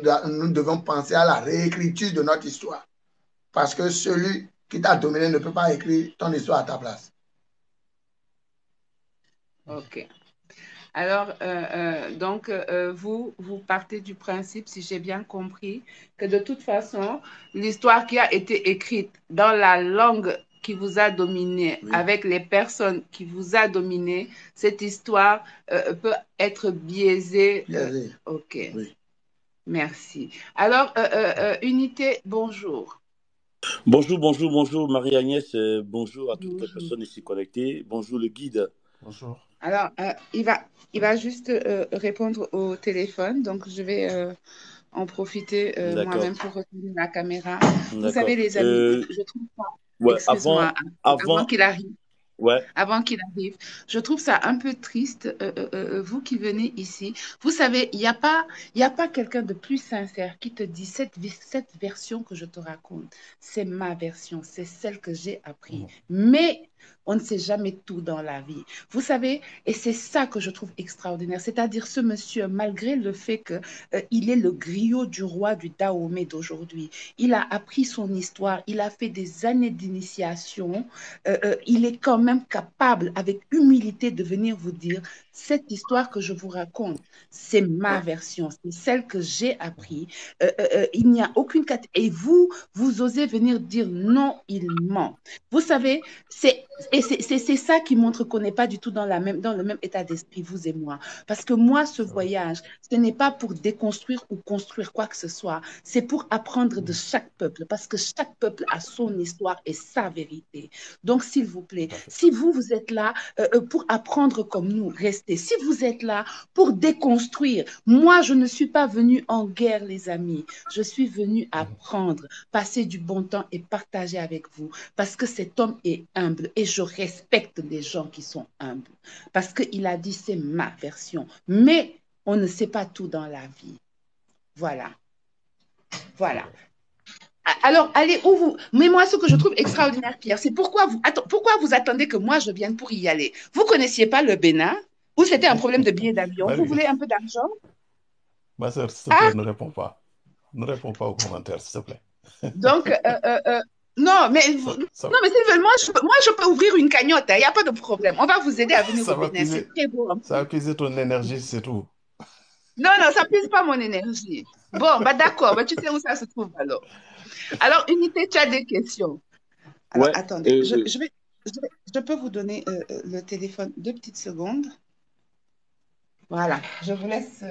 devons penser à la réécriture de notre histoire. Parce que celui qui t'a dominé ne peut pas écrire ton histoire à ta place. Ok. Alors, donc, vous partez du principe, si j'ai bien compris, que de toute façon, l'histoire qui a été écrite dans la langue qui vous a dominé, oui, avec les personnes qui vous a dominé, cette histoire peut être biaisée. Biaisée. Ok. Oui. Merci. Alors, Unité, bonjour. Bonjour Marie-Agnès, bonjour à toutes les personnes ici connectées, bonjour le guide. Bonjour. Alors, il va juste répondre au téléphone, donc je vais en profiter moi-même pour retourner la caméra. Vous savez, les amis, je trouve ça, excuse-moi, avant qu'il arrive. Ouais. Avant qu'il arrive, je trouve ça un peu triste, vous qui venez ici. Vous savez, il n'y a pas quelqu'un de plus sincère qui te dit cette version que je te raconte, c'est ma version, c'est celle que j'ai appris. Mais On ne sait jamais tout dans la vie. Vous savez, et c'est ça que je trouve extraordinaire, c'est-à-dire ce monsieur, malgré le fait qu'il est le griot du roi du Dahomey d'aujourd'hui, il a appris son histoire, il a fait des années d'initiation, il est quand même capable, avec humilité, de venir vous dire, cette histoire que je vous raconte, c'est ma version, c'est celle que j'ai appris. Il n'y a aucune catégorie. Et vous osez venir dire non, il ment. Vous savez, c'est ça qui montre qu'on n'est pas du tout dans le même état d'esprit, vous et moi. Parce que moi, ce voyage, ce n'est pas pour déconstruire ou construire quoi que ce soit. C'est pour apprendre de chaque peuple. Parce que chaque peuple a son histoire et sa vérité. Donc, s'il vous plaît, si vous êtes là pour apprendre comme nous, restez. Si vous êtes là pour déconstruire, moi, je ne suis pas venue en guerre, les amis. Je suis venue apprendre, passer du bon temps et partager avec vous. Parce que cet homme est humble et je respecte les gens qui sont humbles. Parce qu'il a dit, c'est ma version. Mais on ne sait pas tout dans la vie. Voilà. Voilà. Alors, allez où vous... Mais moi, ce que je trouve extraordinaire, Pierre, c'est pourquoi vous attendez que moi, je vienne pour y aller. Vous ne connaissiez pas le Bénin? Ou c'était un problème de billet d'avion? Vous voulez un peu d'argent? Ma soeur, s'il te plaît, ne réponds pas. Ne réponds pas aux commentaires, s'il te plaît. Donc, non, mais Sylvain, moi, je peux ouvrir une cagnotte. Il n'y a pas de problème. On va vous aider à venir au Bénin. C'est très beau. Ça va puiser ton énergie, c'est tout. Non, ça ne puise pas mon énergie. Bon, d'accord. Tu sais où ça se trouve alors? Alors, Unité, tu as des questions. Alors, attendez. Je peux vous donner le téléphone 2 petites secondes. Voilà. Je vous laisse...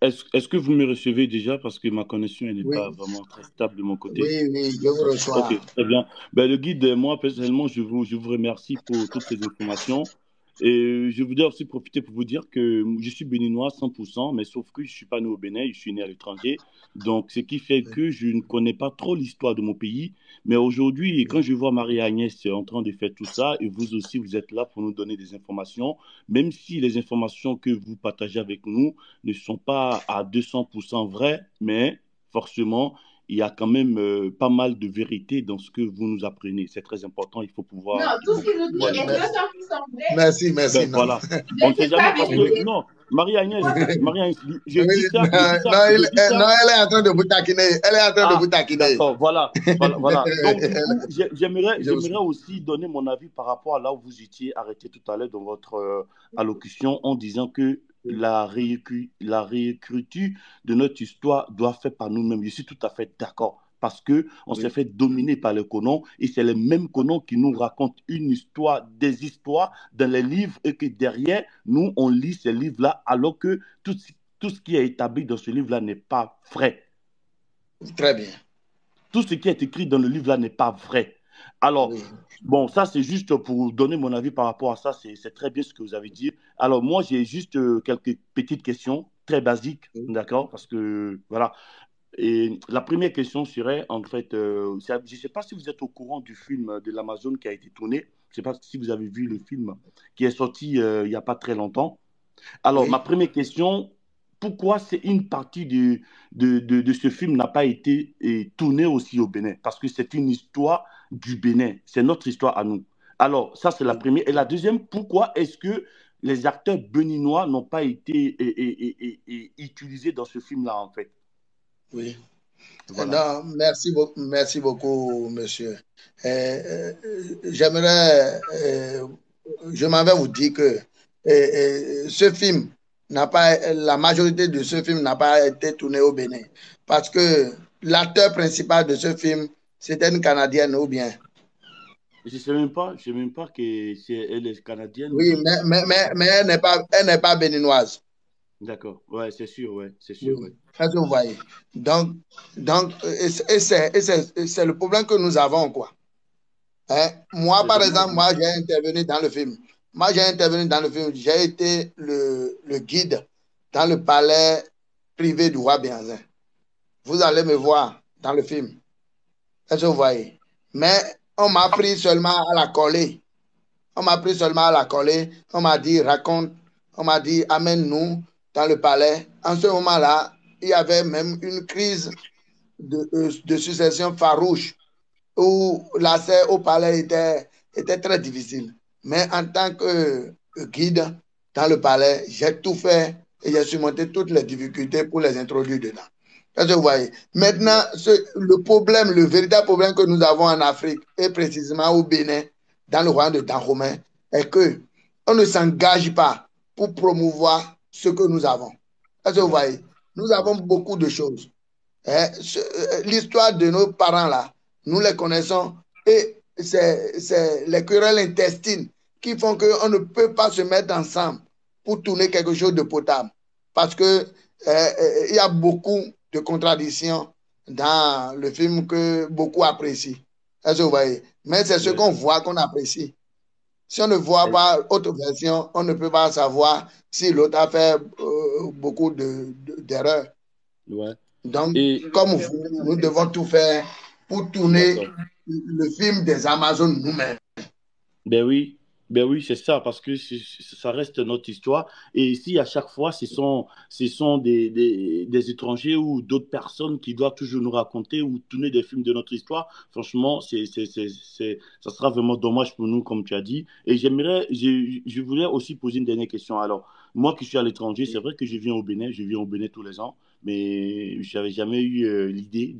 Est-ce que vous me recevez déjà parce que ma connexion n'est pas vraiment très stable de mon côté? Oui, je vous reçois. Ok, très bien. Le guide, moi personnellement, je vous remercie pour toutes ces informations. Et je voudrais aussi profiter pour vous dire que je suis béninois 100%, mais sauf que je ne suis pas né au Bénin, je suis né à l'étranger. Donc, ce qui fait que je ne connais pas trop l'histoire de mon pays. Mais aujourd'hui, quand je vois Marie-Agnès en train de faire tout ça, et vous aussi, vous êtes là pour nous donner des informations, même si les informations que vous partagez avec nous ne sont pas à 200% vraies, mais forcément, il y a quand même pas mal de vérité dans ce que vous nous apprenez. C'est très important, il faut pouvoir... Non, tout ce qu'il nous dit est 200% vrai. Merci. Voilà. On ne sait jamais parce que... Non, Marie-Agnès, je dis ça... Non, elle est en train de vous taquiner. D'accord, voilà. Donc, du coup, j'aimerais aussi donner mon avis par rapport à là où vous étiez arrêté tout à l'heure dans votre allocution en disant que la réécriture de notre histoire doit faire par nous-mêmes. Je suis tout à fait d'accord parce qu'on s'est fait dominer par les colons et c'est les mêmes colons qui nous racontent des histoires dans les livres et que derrière, nous, on lit ces livres-là alors que tout ce qui est établi dans ce livre-là n'est pas vrai. Très bien. Tout ce qui est écrit dans le livre-là n'est pas vrai. Alors, bon, ça, c'est juste pour donner mon avis par rapport à ça. C'est très bien ce que vous avez dit. Alors, moi, j'ai juste quelques petites questions très basiques, d'accord? Parce que, voilà. Et la première question serait, en fait, je ne sais pas si vous êtes au courant du film de l'Amazon qui a été tourné. Je ne sais pas si vous avez vu le film qui est sorti il n'y a pas très longtemps. Alors, ma première question, pourquoi c'est une partie de ce film n'a pas été tournée aussi au Bénin? Parce que c'est une histoire du Bénin. C'est notre histoire à nous. Alors, ça, c'est la première. Et la deuxième, pourquoi est-ce que les acteurs béninois n'ont pas été utilisés dans ce film-là, en fait? Oui. Voilà. Non, merci beaucoup, monsieur. Je m'en vais vous dire que ce film la majorité de ce film n'a pas été tourné au Bénin parce que l'acteur principal de ce film, c'était une Canadienne ou bien? Je ne sais même pas qu'elle est canadienne. Oui, mais elle n'est pas béninoise. D'accord, ouais, c'est sûr, ouais. Est-ce que vous voyez? Donc c'est le problème que nous avons, quoi. Hein? Moi, par exemple, j'ai intervenu dans le film. J'ai été le guide dans le palais privé du roi Béhanzin. Vous allez me voir dans le film. Est-ce que vous voyez? Mais on m'a pris seulement à la coller. On m'a dit, raconte. On m'a dit, amène-nous dans le palais. En ce moment-là, il y avait même une crise de succession farouche où l'accès au palais était très difficile. Mais en tant que guide dans le palais, j'ai tout fait et j'ai surmonté toutes les difficultés pour les introduire dedans. Est-ce que vous voyez? Maintenant, le problème, le véritable problème que nous avons en Afrique, et précisément au Bénin, dans le royaume de Dahomey, est que on ne s'engage pas pour promouvoir ce que nous avons. Est-ce que vous voyez? Nous avons beaucoup de choses. L'histoire de nos parents là, nous les connaissons et c'est les querelles intestines qui font qu'on ne peut pas se mettre ensemble pour tourner quelque chose de potable. Parce que il y a beaucoup de contradictions dans le film que beaucoup apprécient. Est-ce que vous voyez? Mais c'est ce qu'on voit qu'on apprécie. Si on ne voit pas autre version, on ne peut pas savoir si l'autre a fait beaucoup d'erreurs. Ouais. Donc, comme vous, nous devons tout faire pour tourner le film des Amazones nous-mêmes. Ben oui, c'est ça, parce que ça reste notre histoire. Et ici, à chaque fois, ce sont des étrangers ou d'autres personnes qui doivent toujours nous raconter ou tourner des films de notre histoire. Franchement, ça sera vraiment dommage pour nous, comme tu as dit. Et je voulais aussi poser une dernière question. Alors, moi qui suis à l'étranger, c'est vrai que je viens au Bénin tous les ans, mais je n'avais jamais eu l'idée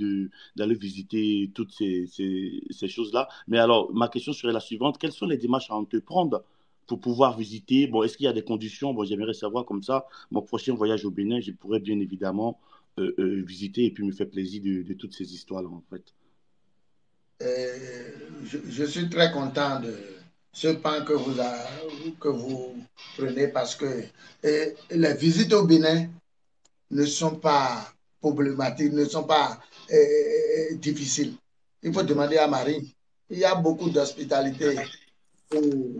d'aller visiter toutes ces choses-là. Mais alors, ma question serait la suivante. Quelles sont les démarches à entreprendre pour pouvoir visiter? Bon, est-ce qu'il y a des conditions? Bon, j'aimerais savoir comme ça. Mon prochain voyage au Bénin, je pourrais bien évidemment visiter et puis me faire plaisir de toutes ces histoires-là, en fait. Je suis très content de ce pan que vous prenez parce que les visites au Bénin ne sont pas problématiques, ne sont pas difficiles. Il faut demander à Marie. Il y a beaucoup d'hospitalité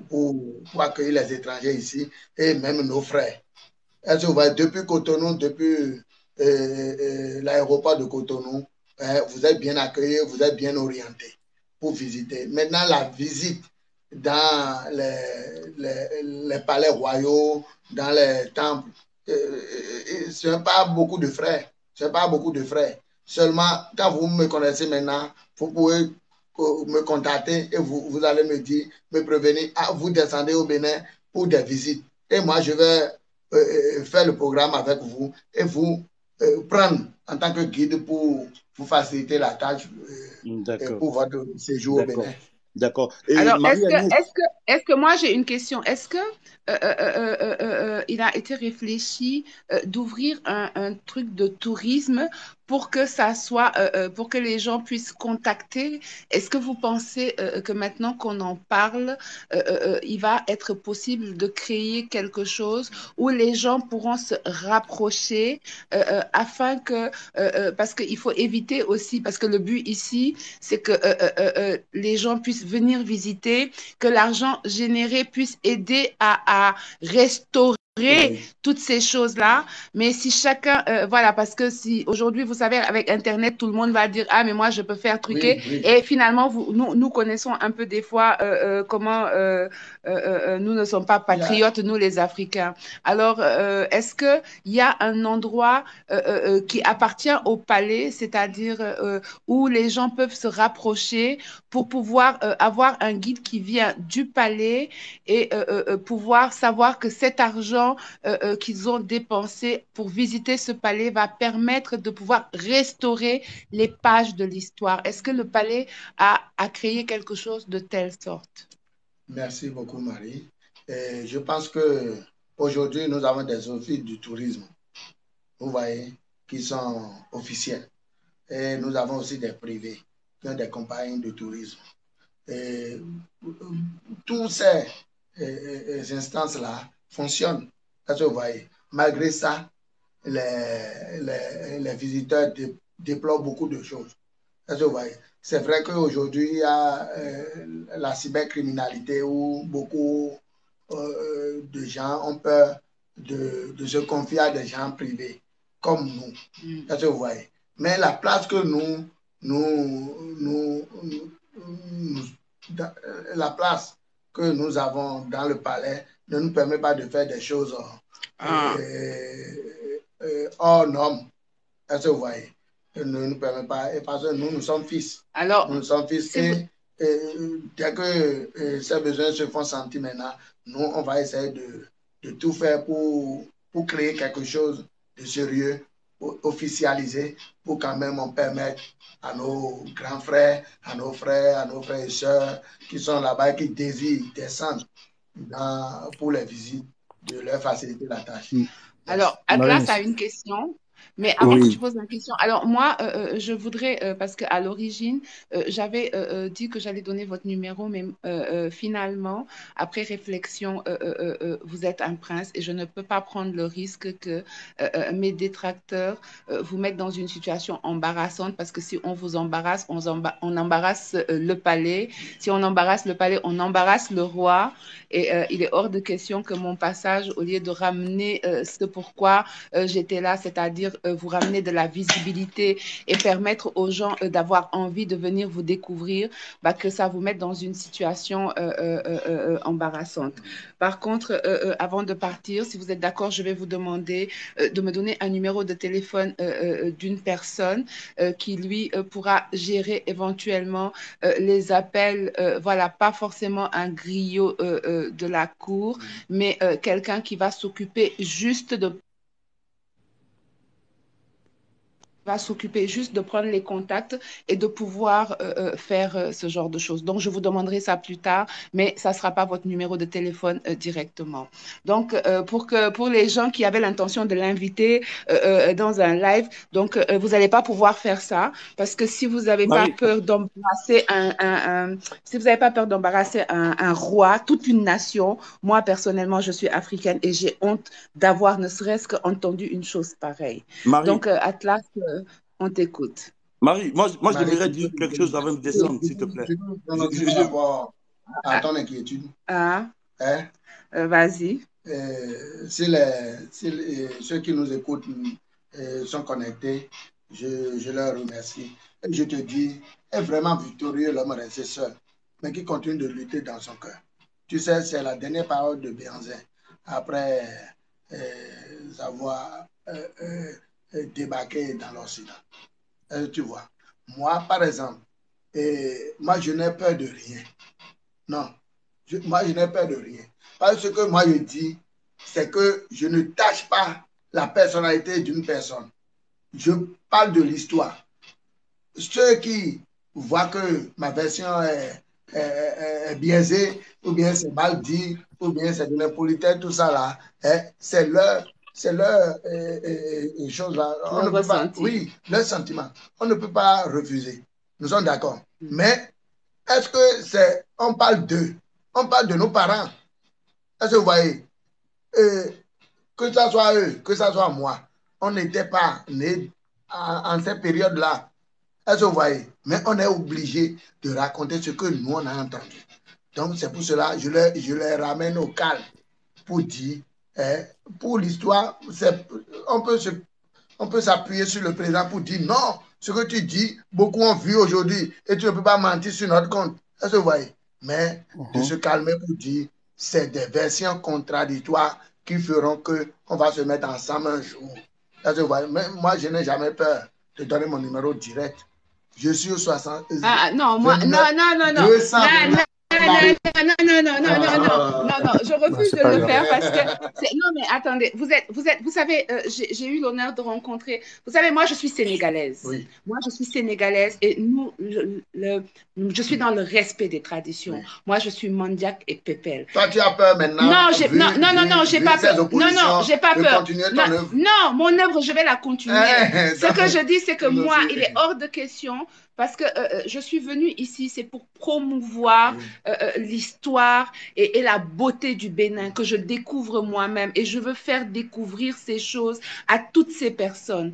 pour accueillir les étrangers ici et même nos frères. Est-ce que vous voyez, depuis Cotonou, depuis l'aéroport de Cotonou, vous êtes bien accueillis, vous êtes bien orientés pour visiter. Maintenant, la visite dans les palais royaux, dans les temples, ce n'est pas beaucoup de frais. Ce n'est pas beaucoup de frais. Seulement, quand vous me connaissez maintenant, vous pouvez me contacter et vous allez me dire, me prévenir, vous descendez au Bénin pour des visites. Et moi, je vais faire le programme avec vous et vous prendre en tant que guide pour vous faciliter la tâche pour votre séjour au Bénin. D'accord. Alors, est-ce que moi j'ai une question? Est-ce que il a été réfléchi d'ouvrir un truc de tourisme pour que ça soit, pour que les gens puissent contacter? Est-ce que vous pensez que maintenant qu'on en parle, il va être possible de créer quelque chose où les gens pourront se rapprocher afin que, parce qu'il faut éviter aussi, parce que le but ici, c'est que les gens puissent venir visiter, que l'argent généré puisse aider à restaurer toutes ces choses-là. Mais si chacun, voilà, parce que si aujourd'hui, vous savez, avec Internet, tout le monde va dire, ah, mais moi, je peux faire truquer. Oui. Et finalement, nous connaissons un peu des fois comment nous ne sommes pas patriotes, nous les Africains. Alors, est-ce qu'il y a un endroit qui appartient au palais, c'est-à-dire où les gens peuvent se rapprocher pour pouvoir avoir un guide qui vient du palais et pouvoir savoir que cet argent qu'ils ont dépensé pour visiter ce palais va permettre de pouvoir restaurer les pages de l'histoire. Est-ce que le palais a créé quelque chose de telle sorte? Merci beaucoup, Marie. Je pense qu'aujourd'hui, nous avons des offices du tourisme, vous voyez, qui sont officiels. Et nous avons aussi des privés qui ont des compagnies de tourisme. Et tous ces instances-là fonctionnent. Parce que vous voyez, malgré ça, les visiteurs déplorent beaucoup de choses. Parce que vous voyez, c'est vrai qu'aujourd'hui, il y a la cybercriminalité où beaucoup de gens ont peur de se confier à des gens privés comme nous. Parce que vous voyez. Mais la place que la place que nous avons dans le palais ne nous permet pas de faire des choses hors normes. Est-ce que vous voyez? Ne nous permet pas, et parce que nous sommes fils. Alors, nous sommes fils dès que ces besoins se font sentir maintenant, nous, on va essayer de tout faire pour créer quelque chose de sérieux, officialisé, pour quand même on permette à nos grands frères, à nos frères et sœurs qui sont là-bas et qui désirent descendre pour les visites, de leur faciliter la tâche. Alors, Atlas a une question. Mais avant que tu poses la question, alors moi, je voudrais, parce qu'à l'origine, j'avais dit que j'allais donner votre numéro, mais finalement, après réflexion, vous êtes un prince et je ne peux pas prendre le risque que mes détracteurs vous mettent dans une situation embarrassante, parce que si on vous embarrasse, on embarrasse le palais. Si on embarrasse le palais, on embarrasse le roi. Et il est hors de question que mon passage, au lieu de ramener ce pourquoi j'étais là, c'est-à-dire vous ramener de la visibilité et permettre aux gens d'avoir envie de venir vous découvrir, bah, que ça vous mette dans une situation embarrassante. Par contre, avant de partir, si vous êtes d'accord, je vais vous demander de me donner un numéro de téléphone d'une personne qui, lui, pourra gérer éventuellement les appels, voilà, pas forcément un griot de la cour, mais quelqu'un qui va s'occuper juste de prendre les contacts et de pouvoir faire ce genre de choses. Donc, je vous demanderai ça plus tard, mais ça ne sera pas votre numéro de téléphone directement. Donc, pour les gens qui avaient l'intention de l'inviter dans un live, donc vous n'allez pas pouvoir faire ça, parce que si vous n'avez pas peur d'embrasser si vous n'avez pas peur d'embarrasser un roi, toute une nation, moi, personnellement, je suis africaine et j'ai honte d'avoir ne serait-ce qu'entendu une chose pareille. Donc, Atlas, on t'écoute. Marie, moi j'aimerais dire quelque chose avant de descendre, s'il te plaît. À ton inquiétude. Vas-y. Si ceux qui nous écoutent sont connectés, je leur remercie. Et je te dis, est vraiment victorieux l'homme resté seul, mais qui continue de lutter dans son cœur. Tu sais, c'est la dernière parole de Béhanzin après avoir débarqué dans l'Occident. Tu vois, moi, par exemple, moi, je n'ai peur de rien. Non, moi, je n'ai peur de rien. Parce que moi, je dis, c'est que je ne tâche pas la personnalité d'une personne. Je parle de l'histoire. Ceux qui voient que ma version est biaisée, ou bien c'est mal dit, ou bien c'est de l'impolitesse, tout ça là, c'est leur chose là. On ne peut pas, oui, leur sentiment. On ne peut pas refuser. Nous sommes d'accord. Mais est-ce que c'est, on parle d'eux, on parle de nos parents. Est-ce que vous voyez, que ça soit eux, que ça soit moi, on n'était pas nés en cette période-là. Est-ce que vous voyez? Mais on est obligé de raconter ce que nous, on a entendu. Donc, c'est pour cela que je les ramène au calme pour dire, pour l'histoire, on peut s'appuyer sur le présent pour dire non, ce que tu dis, beaucoup ont vu aujourd'hui et tu ne peux pas mentir sur notre compte. Est-ce que vous voyez? Mais de se calmer pour dire, c'est des versions contradictoires qui feront qu'on va se mettre ensemble un jour. Est-ce que vous voyez? Mais moi, je n'ai jamais peur de donner mon numéro direct. Je suis au 60. Non, moi, non. 200. Non, je refuse de le faire parce que non, mais attendez, vous savez, j'ai eu l'honneur de rencontrer, vous savez, moi je suis sénégalaise. Oui. Moi je suis sénégalaise et je suis dans le respect des traditions. Oui. Moi je suis Mandiak et Pépel. Toi tu as peur maintenant? Non, j'ai pas peur. Non, j'ai pas peur. Non, mon œuvre, je vais la continuer. Ce que je dis, c'est que moi, il est hors de question. Parce que je suis venue ici, c'est pour promouvoir l'histoire et la beauté du Bénin que je découvre moi-même. Et je veux faire découvrir ces choses à toutes ces personnes.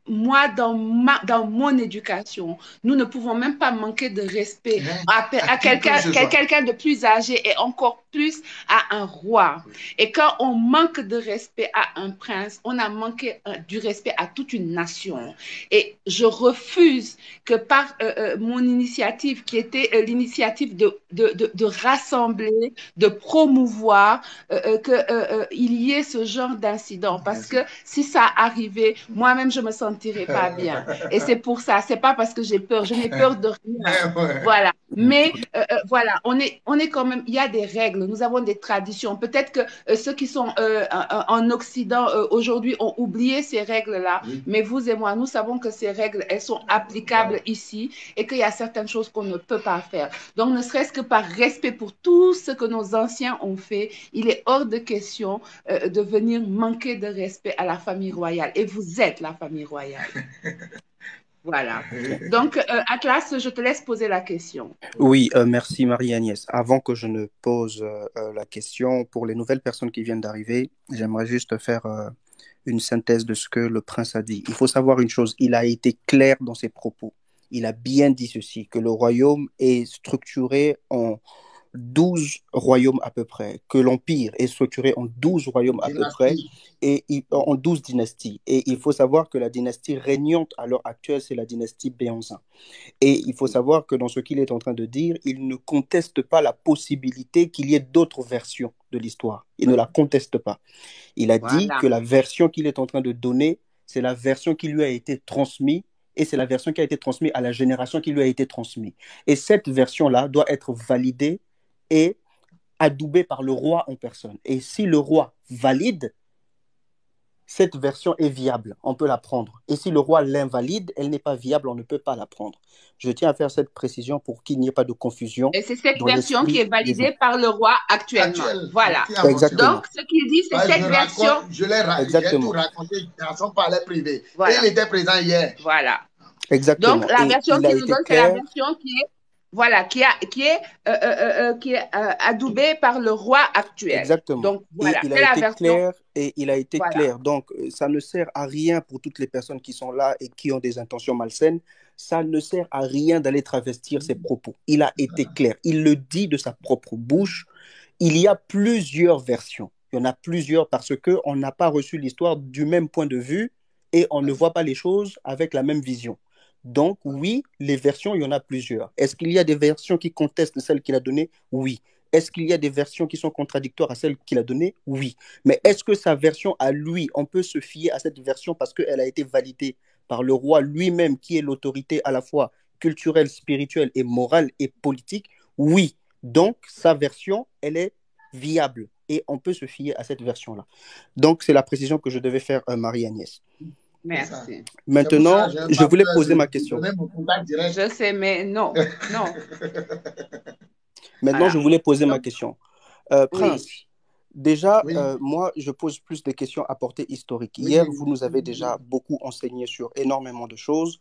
Moi, dans mon éducation, nous ne pouvons même pas manquer de respect à quelqu'un de plus âgé et encore plus à un roi. Et quand on manque de respect à un prince, on a manqué du respect à toute une nation. Et je refuse refuse que par mon initiative, qui était l'initiative de rassembler, de promouvoir, qu'il y ait ce genre d'incident. Parce que si ça arrivait, moi-même, je me sentirais pas bien. Et c'est pour ça, c'est pas parce que j'ai peur, je n'ai peur de rien. Voilà. Mais voilà, on est quand même, il y a des règles, nous avons des traditions. Peut-être que ceux qui sont en Occident aujourd'hui ont oublié ces règles-là, mais vous et moi, nous savons que ces règles, elles sont applicables ici et qu'il y a certaines choses qu'on ne peut pas faire. Donc, ne serait-ce que par respect pour tout ce que nos anciens ont fait, il est hors de question de venir manquer de respect à la famille royale. Et vous êtes la famille royale. Voilà. Donc, Atlas, je te laisse poser la question. Oui, merci Marie-Agnès. Avant que je ne pose la question, pour les nouvelles personnes qui viennent d'arriver, j'aimerais juste faire une synthèse de ce que le prince a dit. Il faut savoir une chose, il a été clair dans ses propos. Il a bien dit ceci, que le royaume est structuré en 12 royaumes à peu près, que l'Empire est structuré en 12 royaumes à peu près, et en 12 dynasties. Et il faut savoir que la dynastie régnante à l'heure actuelle, c'est la dynastie Béanzin. Et il faut savoir que dans ce qu'il est en train de dire, il ne conteste pas la possibilité qu'il y ait d'autres versions de l'histoire. Il ne la conteste pas. Il a dit que la version qu'il est en train de donner, c'est la version qui lui a été transmise, et c'est la version qui a été transmise à la génération qui lui a été transmise. Et cette version-là doit être validée et adoubée par le roi en personne. Et si le roi valide, cette version est viable, on peut la prendre. Et si le roi l'invalide, elle n'est pas viable, on ne peut pas la prendre. Je tiens à faire cette précision pour qu'il n'y ait pas de confusion. Et c'est cette version qui est validée par le roi actuellement. Voilà. Exactement. Donc, ce qu'il dit, c'est cette version. Je l'ai tout raconté dans son palais privé. Voilà. Et il était présent hier. Voilà. Exactement. Donc, la version qu'il nous donne, c'est la version qui est voilà, qui est adoubé par le roi actuel. Exactement. Donc, voilà, il a été clair et il a été clair. Donc, ça ne sert à rien pour toutes les personnes qui sont là et qui ont des intentions malsaines. Ça ne sert à rien d'aller travestir ses propos. Il a été clair. Il le dit de sa propre bouche. Il y a plusieurs versions. Il y en a plusieurs parce qu'on n'a pas reçu l'histoire du même point de vue et on ne voit pas les choses avec la même vision. Donc, oui, les versions, il y en a plusieurs. Est-ce qu'il y a des versions qui contestent celles qu'il a données? Oui. Est-ce qu'il y a des versions qui sont contradictoires à celles qu'il a données? Oui. Mais est-ce que sa version à lui, on peut se fier à cette version parce qu'elle a été validée par le roi lui-même, qui est l'autorité à la fois culturelle, spirituelle et morale et politique? Oui. Donc, sa version, elle est viable et on peut se fier à cette version-là. Donc, c'est la précision que je devais faire, Marie-Agnès. Merci. Maintenant, je voulais poser ma question. Je sais, mais non, non. Maintenant, je voulais poser ma question. Prince, déjà, moi, je pose plus des questions à portée historique. Hier, vous nous avez déjà beaucoup enseigné sur énormément de choses.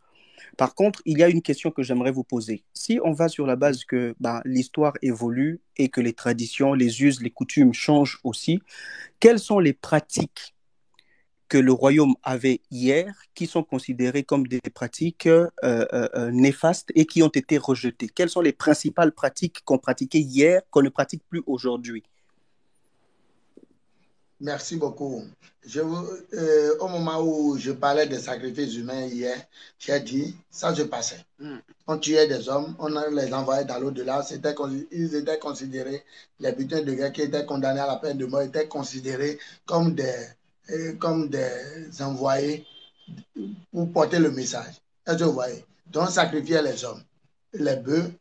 Par contre, il y a une question que j'aimerais vous poser. Si on va sur la base que l'histoire évolue et que les traditions, les us, les coutumes changent aussi, quelles sont les pratiques que le royaume avait hier, qui sont considérées comme des pratiques néfastes et qui ont été rejetées? Quelles sont les principales pratiques qu'on pratiquait hier, qu'on ne pratique plus aujourd'hui? Merci beaucoup. Au moment où je parlais des sacrifices humains hier, j'ai dit, ça se passait. On tuait des hommes, on les envoyait dans l'au-delà, ils étaient considérés, les butins de guerre qui étaient condamnés à la peine de mort étaient considérés comme des envoyés pour porter le message. Est-ce que vous voyez? Donc, on sacrifiait les hommes, les bœufs,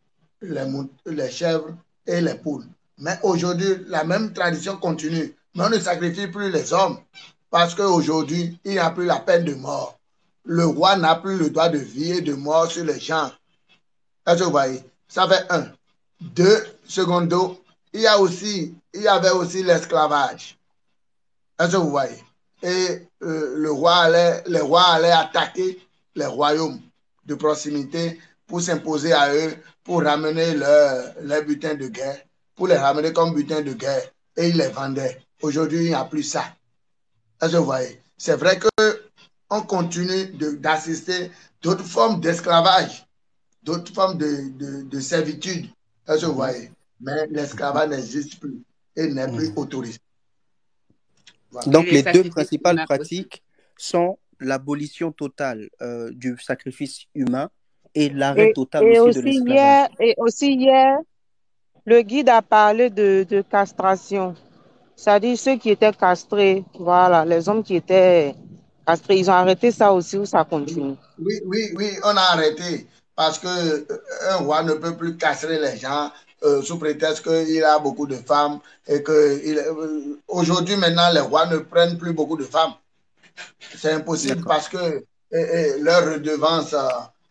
les chèvres et les poules. Mais aujourd'hui, la même tradition continue. Mais on ne sacrifie plus les hommes parce qu'aujourd'hui, il n'y a plus la peine de mort. Le roi n'a plus le droit de vie et de mort sur les gens. Est-ce que vous voyez? Ça fait 1. 2, secondo, il y avait aussi l'esclavage. Est-ce que vous voyez? Et les rois allaient attaquer les royaumes de proximité pour s'imposer à eux, pour ramener leurs butins de guerre, pour les ramener comme butins de guerre, et ils les vendaient. Aujourd'hui, il n'y a plus ça. Est-ce que vous voyez? C'est vrai qu'on continue d'assister d'autres formes d'esclavage, d'autres formes de servitude. Est-ce que vous voyez? Mais l'esclavage n'existe plus et n'est plus autorisé. Voilà. Donc, les deux principales pratiques sont l'abolition totale du sacrifice humain et l'arrêt total Et aussi de aussi hier, l'esclavage. le guide a parlé de castration. C'est-à-dire ceux qui étaient castrés, voilà, les hommes qui étaient castrés, ils ont arrêté ça aussi ou ça continue? Oui, on a arrêté parce que un roi ne peut plus castrer les gens sous prétexte qu'il a beaucoup de femmes et que aujourd'hui maintenant les rois ne prennent plus beaucoup de femmes. C'est impossible parce que leur redevance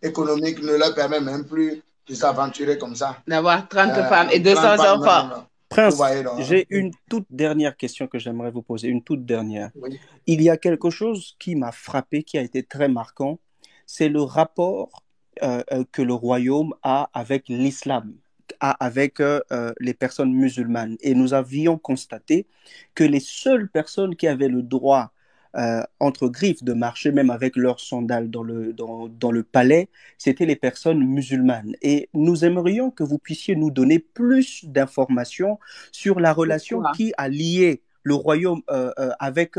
économique ne leur permet même plus de s'aventurer comme ça. D'avoir 30 femmes et 200 enfants. Non. Prince, j'ai une toute dernière question que j'aimerais vous poser, une toute dernière. Oui. Il y a quelque chose qui m'a frappé, qui a été très marquant, c'est le rapport que le royaume a avec l'islam, avec les personnes musulmanes. Et nous avions constaté que les seules personnes qui avaient le droit entre griffes de marcher même avec leurs sandales dans le palais, c'était les personnes musulmanes. Et nous aimerions que vous puissiez nous donner plus d'informations sur la relation qui a lié le royaume avec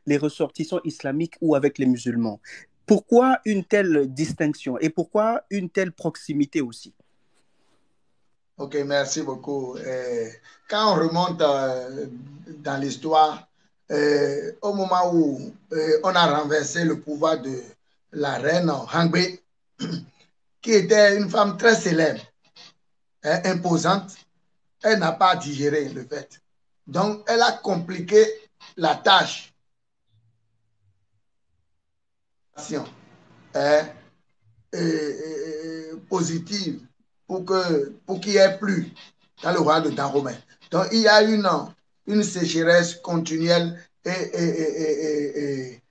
les ressortissants islamiques ou avec les musulmans. Pourquoi une telle distinction et pourquoi une telle proximité aussi? Ok, merci beaucoup. Quand on remonte dans l'histoire, au moment où on a renversé le pouvoir de la reine Hangbe, qui était une femme très célèbre, imposante, elle n'a pas digéré le fait. Donc, elle a compliqué la tâche. Positive pour qu'il n'y ait plus dans le royaume de Dahomey. Donc, il y a une sécheresse continuelle et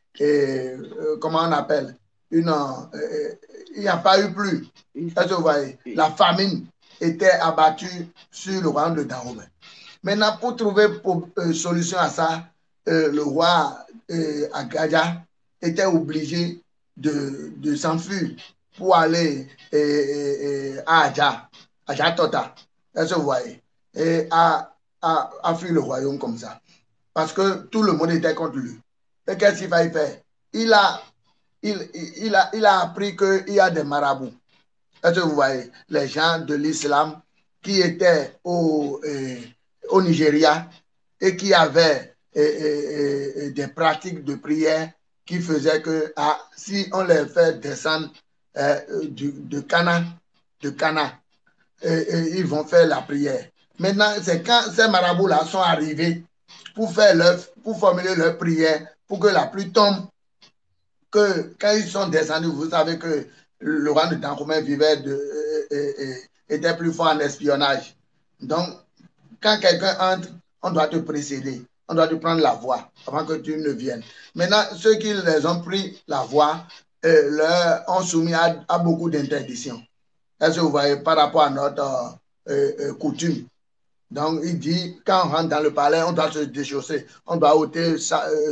comment on appelle il n'y a pas eu plus. Est-ce que vous voyez? La famine était abattue sur le royaume de Dahomey. Maintenant, pour trouver solution à ça, le roi Agadia était obligé de s'enfuir pour aller à Adja Tota. Est-ce que vous voyez? Et a fui le royaume comme ça. Parce que tout le monde était contre lui. Et qu'est-ce qu'il fallait faire? Il a appris qu'il y a des marabouts. Est-ce que vous voyez? Les gens de l'islam qui étaient au Nigeria et qui avaient des pratiques de prière qui faisaient que si on les fait descendre de Cana, ils vont faire la prière. Maintenant, c'est quand ces marabouts-là sont arrivés pour formuler leur prière, pour que la pluie tombe, que quand ils sont descendus, vous savez que le roi de Dahomey était plus fort en espionnage. Donc, quand quelqu'un entre, on doit te précéder, on doit te prendre la voie avant que tu ne viennes. Maintenant, ceux qui les ont pris la voie leur ont soumis à beaucoup d'interdictions. Est-ce que vous voyez par rapport à notre coutume? Donc, il dit, quand on rentre dans le palais, on doit se déchausser, on doit ôter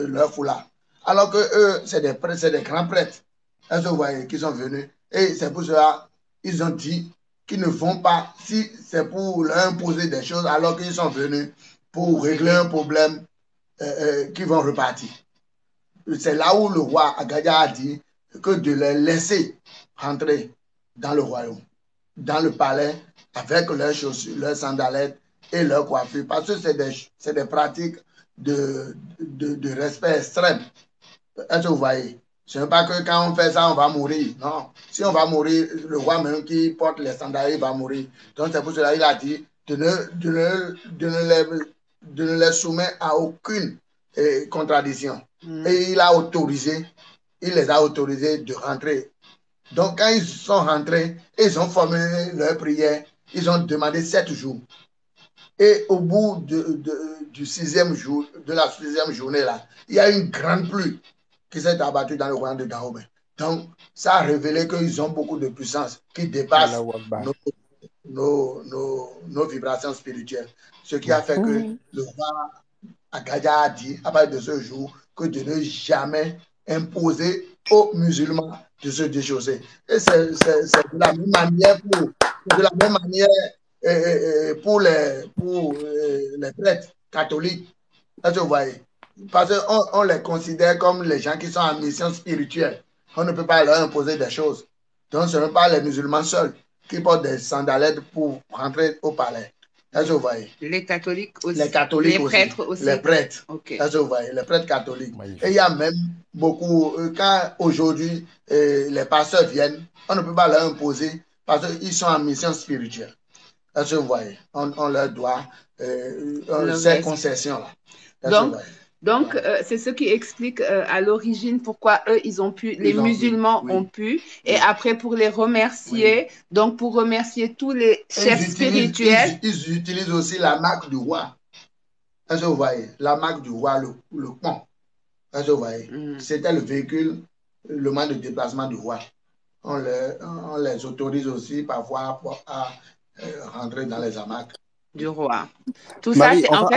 leur foulard. Alors que eux, c'est des grands prêtres. Est-ce que vous voyez qu'ils sont venus? Et c'est pour cela ils ont dit qu'ils ne vont pas, si c'est pour leur imposer des choses, alors qu'ils sont venus pour régler un problème, qu'ils vont repartir. C'est là où le roi Agadia a dit que de les laisser rentrer dans le royaume, dans le palais, avec leurs chaussures, leurs sandalettes et leurs coiffures, parce que c'est des pratiques de respect extrême. Est-ce que vous voyez? Ce n'est pas que quand on fait ça, on va mourir. Non. Si on va mourir, le roi même qui porte les sandales va mourir. Donc c'est pour cela qu'il a dit de ne les soumettre à aucune contradiction. Et il les a autorisés de rentrer. Donc quand ils sont rentrés, ils ont formulé leur prière, ils ont demandé 7 jours. Et au bout du 6e jour, de la 6e journée là, il y a une grande pluie qui s'est abattue dans le royaume de Dahomey. Donc, ça a révélé qu'ils ont beaucoup de puissance qui dépasse nos vibrations spirituelles. Ce qui a fait que le roi Agadia a dit, à partir de ce jour, que de ne jamais imposer aux musulmans de se déchausser. Et c'est de la même manière pour les prêtres catholiques. Est-ce que vous voyez? parce qu'on on les considère comme les gens qui sont en mission spirituelle. On ne peut pas leur imposer des choses. Donc, ce ne sont pas les musulmans seuls qui portent des sandalettes pour rentrer au palais. Est-ce que vous voyez? Les catholiques aussi. Les catholiques les aussi. Prêtres aussi. Les prêtres. Okay. Est-ce que vous voyez? Les prêtres catholiques. Magnifique. Et il y a même beaucoup, quand aujourd'hui les pasteurs viennent, on ne peut pas leur imposer parce qu'ils sont en mission spirituelle. Est-ce que vous voyez? On leur doit ces concessions-là. Donc, c'est ce qui explique à l'origine pourquoi eux, ils ont pu, les musulmans ont pu. Et après, pour les remercier, donc pour remercier tous les chefs spirituels. Ils utilisent aussi la marque du roi. Est-ce que vous voyez? La marque du roi, le pont. Est-ce que vous voyez? C'était le véhicule, le moyen de déplacement du roi. On les autorise aussi parfois à rentrer dans les hamacs du roi. Tout Marie, ça,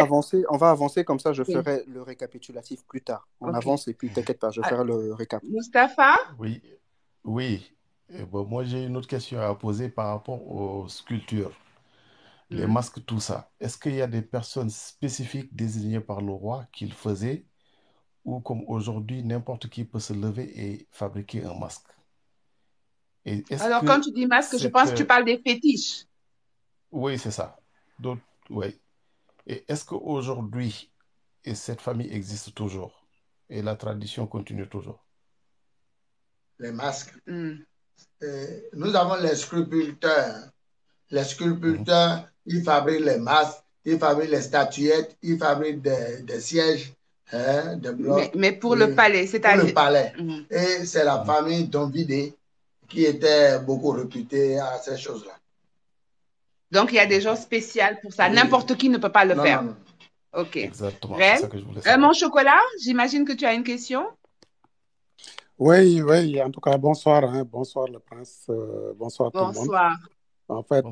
on va avancer comme ça, je ferai le récapitulatif plus tard. On avance et puis t'inquiète pas, je ferai le récap. Mustapha? Oui. Bon, moi, j'ai une autre question à poser par rapport aux sculptures, les masques, tout ça. Est-ce qu'il y a des personnes spécifiques désignées par le roi qui le faisaient ou comme aujourd'hui, n'importe qui peut se lever et fabriquer un masque? Alors, quand tu dis masque, je pense que tu parles des fétiches. Oui, c'est ça. Donc, oui. Et est-ce qu'aujourd'hui, cette famille existe toujours et la tradition continue toujours? Les masques. Nous avons les sculpteurs. Les sculpteurs, ils fabriquent les masques, ils fabriquent les statuettes, ils fabriquent des sièges, des blocs. Mais pour le palais, c'est-à-dire... Pour le palais. Et c'est la famille Dombidé qui était beaucoup réputée à ces choses-là. Donc, il y a des gens spéciaux pour ça. N'importe qui ne peut pas le faire. Non. OK. Exactement. C'est ça que je voulais savoir. Mon chocolat, j'imagine que tu as une question? Oui. En tout cas, bonsoir. Bonsoir, le prince. Bonsoir tout le monde. Bonsoir. En fait,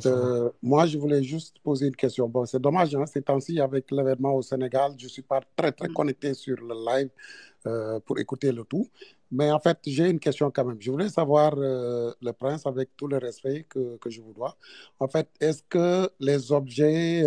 moi, je voulais juste poser une question. Bon, c'est dommage, ces temps-ci, avec l'événement au Sénégal, je ne suis pas très connecté sur le live pour écouter le tout. Mais en fait, j'ai une question quand même. Je voulais savoir, le prince, avec tout le respect que je vous dois, en fait, est-ce que les objets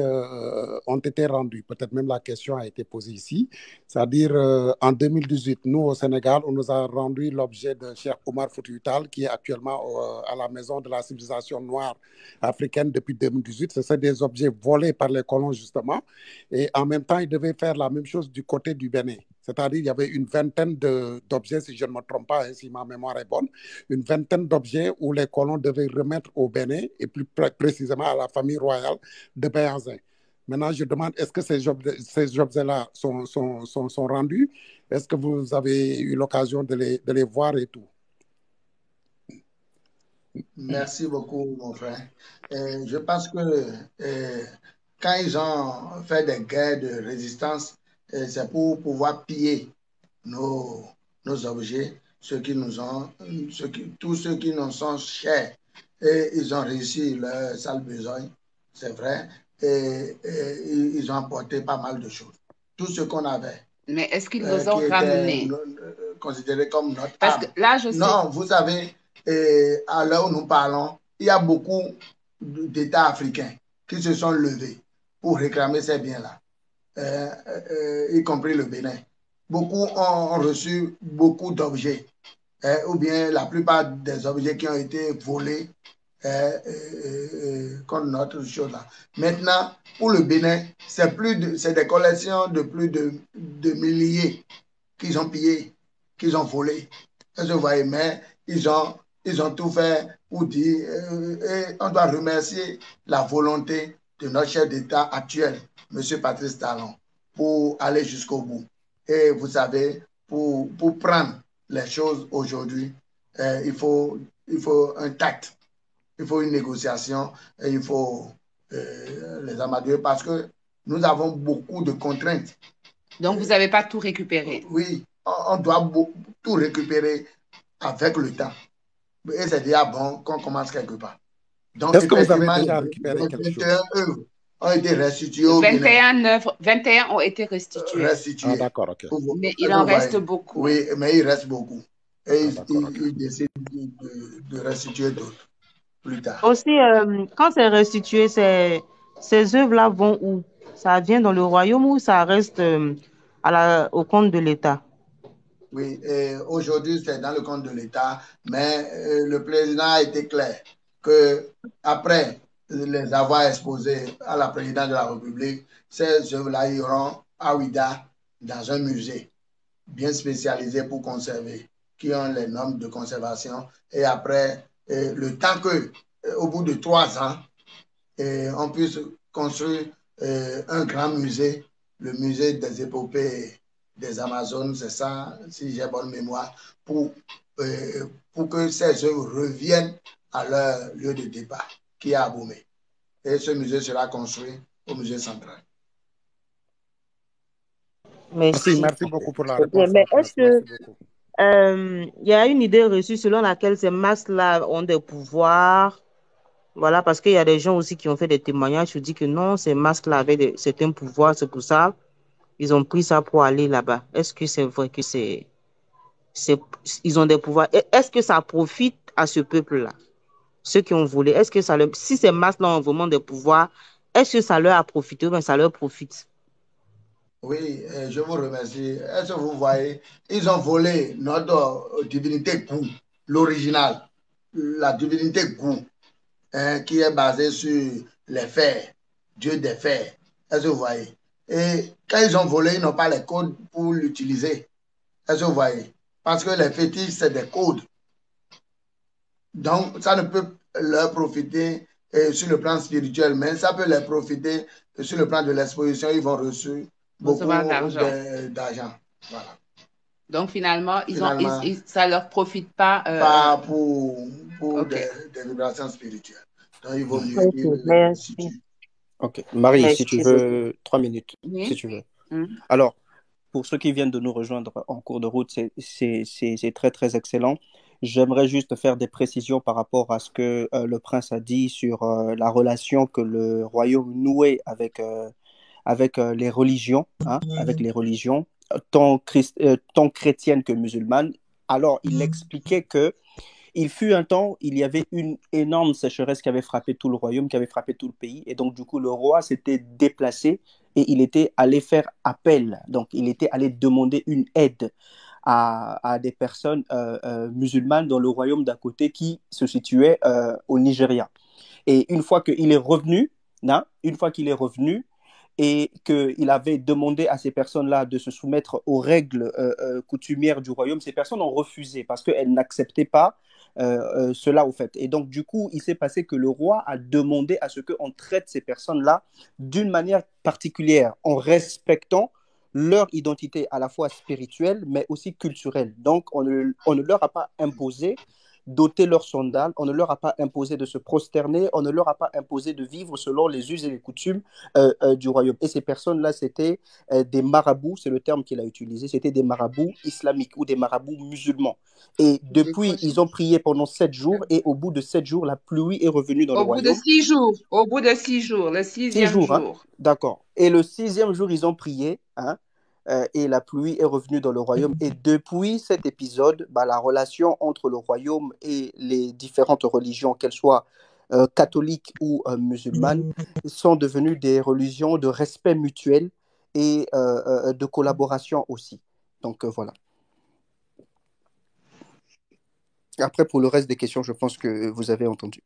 ont été rendus? Peut-être même la question a été posée ici. C'est-à-dire, en 2018, nous, au Sénégal, on nous a rendu l'objet de Cheikh Omar Foutiyou Tall, qui est actuellement à la maison de la civilisation noire africaine depuis 2018. Ce sont des objets volés par les colons, justement. Et en même temps, ils devaient faire la même chose du côté du Bénin. C'est-à-dire, il y avait une vingtaine d'objets, si je ne me trompe pas, si ma mémoire est bonne, une vingtaine d'objets où les colons devaient remettre au Bénin, et plus précisément à la famille royale de Béhanzin. Maintenant, je demande, est-ce que ces objets-là sont rendus? Est-ce que vous avez eu l'occasion de les voir et tout? Merci beaucoup, mon frère. Je pense que quand ils ont fait des guerres de résistance, c'est pour pouvoir piller nos objets, tous ceux qui nous sont chers. Et ils ont réussi leur sale besogne, c'est vrai. Et ils ont apporté pas mal de choses. Tout ce qu'on avait. Mais est-ce qu'ils nous ont ramené? Considéré comme notre Parce âme. que là, je sais. Non, vous savez, à l'heure où nous parlons, il y a beaucoup d'États africains qui se sont levés pour réclamer ces biens-là, y compris le Bénin. Beaucoup ont reçu beaucoup d'objets, ou bien la plupart des objets qui ont été volés contre notre chose là. Maintenant, pour le Bénin, c'est des collections de plus de milliers qu'ils ont pillés, qu'ils ont volés. Est-ce que vous voyez? Mais ils ont tout fait pour dire, et on doit remercier la volonté de notre chef d'État actuel, M. Patrice Talon, pour aller jusqu'au bout. Et vous savez, pour prendre les choses aujourd'hui, il faut un tact, il faut une négociation, et il faut les amadouer parce que nous avons beaucoup de contraintes. Donc, vous n'avez pas tout récupéré? Oui, on doit tout récupérer avec le temps. Et c'est déjà bon qu'on commence quelque part. Donc, est-ce que vous avez déjà récupéré quelque chose? 21 œuvres ont été restituées au 21 ont été restituées. Ah, d'accord, ok. Mais il en reste beaucoup. Oui, mais il reste beaucoup. Et ils décident de restituer d'autres plus tard. Aussi, quand c'est restitué, ces œuvres-là vont où? Ça vient dans le royaume ou ça reste au compte de l'État. Oui, aujourd'hui, c'est dans le compte de l'État, mais le président a été clair que après les avoir exposés à la présidente de la République, ces œuvres-là iront à Ouida dans un musée bien spécialisé pour conserver, qui ont les normes de conservation. Et après, le temps que, au bout de 3 ans, on puisse construire un grand musée, le musée des épopées des Amazones, c'est ça, si j'ai bonne mémoire, pour que ces œuvres reviennent à leur lieu de départ, qui est à Abomey. Et ce musée sera construit au musée central. Merci beaucoup pour la réponse. Mais est-ce que il y a une idée reçue selon laquelle ces masques-là ont des pouvoirs? Voilà, parce qu'il y a des gens aussi qui ont fait des témoignages qui disent que non, ces masques-là avaient certains pouvoirs, c'est pour ça ils ont pris ça pour aller là-bas. Est-ce que c'est vrai que ils ont des pouvoirs? Est-ce que ça profite à ce peuple-là, ceux qui ont volé? Est-ce que si ces masques-là ont vraiment des pouvoirs, est-ce que ça leur a profité ou bien ça leur profite? Oui, je vous remercie. Est-ce que vous voyez, ils ont volé notre divinité Gou, l'original, la divinité Gou, qui est basée sur les fers, Dieu des fers. Est-ce que vous voyez? Et quand ils ont volé, ils n'ont pas les codes pour l'utiliser. Est-ce que vous voyez? Parce que les fétiches, c'est des codes. Donc, ça ne peut leur profiter sur le plan spirituel, mais ça peut leur profiter sur le plan de l'exposition. Ils vont recevoir beaucoup d'argent. Voilà. Donc, finalement, ça ne leur profite pas. Pas pour des vibrations spirituelles. Donc, il vaut mieux qu'ils... Ok. Marie, si tu veux, 3 minutes, si tu veux. Alors, pour ceux qui viennent de nous rejoindre en cours de route, c'est très, très excellent. J'aimerais juste faire des précisions par rapport à ce que le prince a dit sur la relation que le royaume nouait avec les religions, avec les religions, tant chrétiennes que musulmanes. Alors, il expliquait que il fut un temps, il y avait une énorme sécheresse qui avait frappé tout le royaume, qui avait frappé tout le pays. Et donc, du coup, le roi s'était déplacé et il était allé faire appel. Donc, il était allé demander une aide à des personnes musulmanes dans le royaume d'à côté qui se situait au Nigeria. Et une fois qu'il est revenu, et qu'il avait demandé à ces personnes-là de se soumettre aux règles coutumières du royaume, ces personnes ont refusé parce qu'elles n'acceptaient pas cela au fait. Et donc, du coup, il s'est passé que le roi a demandé à ce qu'on traite ces personnes-là d'une manière particulière, en respectant leur identité à la fois spirituelle, mais aussi culturelle. Donc, on ne leur a pas imposé d'ôter leurs sandales, on ne leur a pas imposé de se prosterner, on ne leur a pas imposé de vivre selon les us et les coutumes du royaume. Et ces personnes-là, c'était des marabouts, c'est le terme qu'il a utilisé, c'était des marabouts islamiques ou des marabouts musulmans. Et depuis, ils ont prié pendant 7 jours et au bout de 7 jours, la pluie est revenue dans le royaume. Au bout de 6 jours, le 6e jour. Hein? D'accord. Et le 6e jour, ils ont prié, et la pluie est revenue dans le royaume. Et depuis cet épisode, la relation entre le royaume et les différentes religions, qu'elles soient catholiques ou musulmanes, sont devenues des religions de respect mutuel et de collaboration aussi. Donc voilà. Après, pour le reste des questions, je pense que vous avez entendu.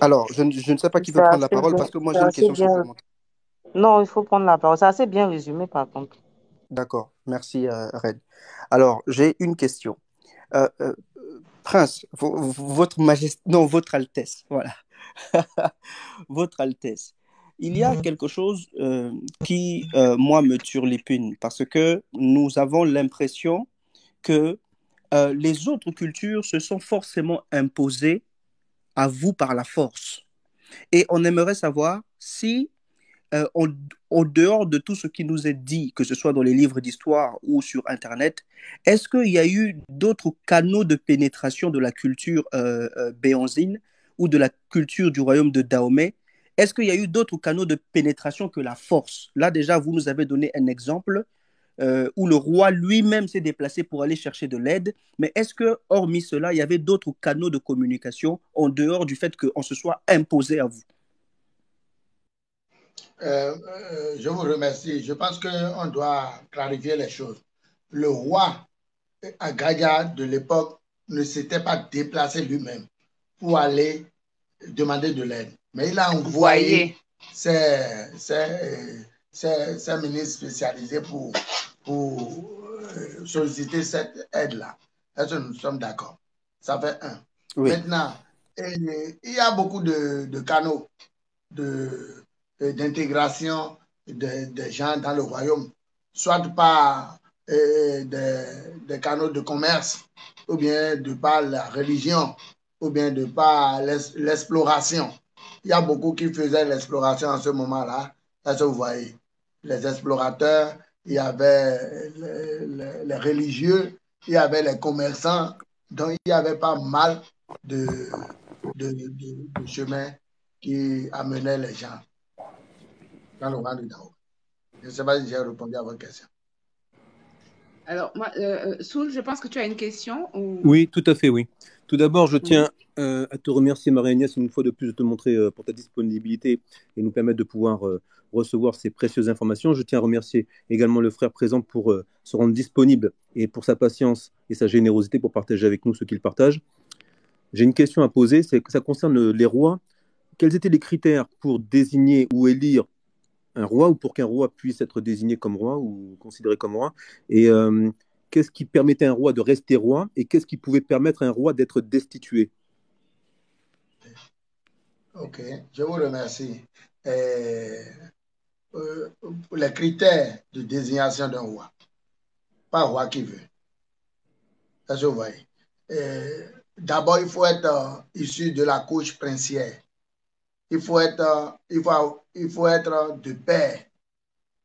Alors, je ne sais pas qui veut prendre la parole parce que moi, j'ai une question supplémentaire. Non, il faut prendre la parole. C'est assez bien résumé, par contre. D'accord, merci Red. Alors, j'ai une question. Prince, votre majesté, non, votre Altesse, voilà. Votre Altesse, il y a quelque chose qui, moi, me turlupine parce que nous avons l'impression que les autres cultures se sont forcément imposées à vous par la force. Et on aimerait savoir si au dehors de tout ce qui nous est dit, que ce soit dans les livres d'histoire ou sur Internet, est-ce qu'il y a eu d'autres canaux de pénétration de la culture béanzine ou de la culture du royaume de Dahomey? Est-ce qu'il y a eu d'autres canaux de pénétration que la force? Là, déjà, vous nous avez donné un exemple où le roi lui-même s'est déplacé pour aller chercher de l'aide. Mais est-ce que, hormis cela, il y avait d'autres canaux de communication en dehors du fait qu'on se soit imposé à vous? Je vous remercie. Je pense qu'on doit clarifier les choses. Le roi Agadia de l'époque ne s'était pas déplacé lui-même pour aller demander de l'aide. Mais il a envoyé ses ministres spécialisés pour solliciter cette aide-là. Est-ce que nous sommes d'accord? Ça fait un. Oui. Maintenant, il y a beaucoup de canaux d'intégration des gens dans le royaume, soit par des canaux de commerce, ou bien de par la religion, ou bien de par l'exploration. Il y a beaucoup qui faisaient l'exploration en ce moment-là. Est-ce que vous voyez? Les explorateurs, il y avait les religieux, il y avait les commerçants, donc il y avait pas mal de chemins qui amenaient les gens dans le rang de Dao. Je ne sais pas si j'ai répondu à votre question. Alors, moi, Soul, je pense que tu as une question ou... Oui, tout à fait, oui. Tout d'abord, je tiens à te remercier, Marie-Agnès, une fois de plus, de te montrer pour ta disponibilité et nous permettre de pouvoir recevoir ces précieuses informations. Je tiens à remercier également le frère présent pour se rendre disponible et pour sa patience et sa générosité pour partager avec nous ce qu'il partage. J'ai une question à poser, c'est que ça concerne les rois. Quels étaient les critères pour désigner ou élire un roi ou pour qu'un roi puisse être désigné comme roi ou considéré comme roi? Et qu'est-ce qui permettait à un roi de rester roi et qu'est-ce qui pouvait permettre à un roi d'être destitué? Ok, je vous remercie. Les critères de désignation d'un roi, pas roi qui veut. Ça se voit. D'abord, il faut être issu de la couche princière. Il faut être de père,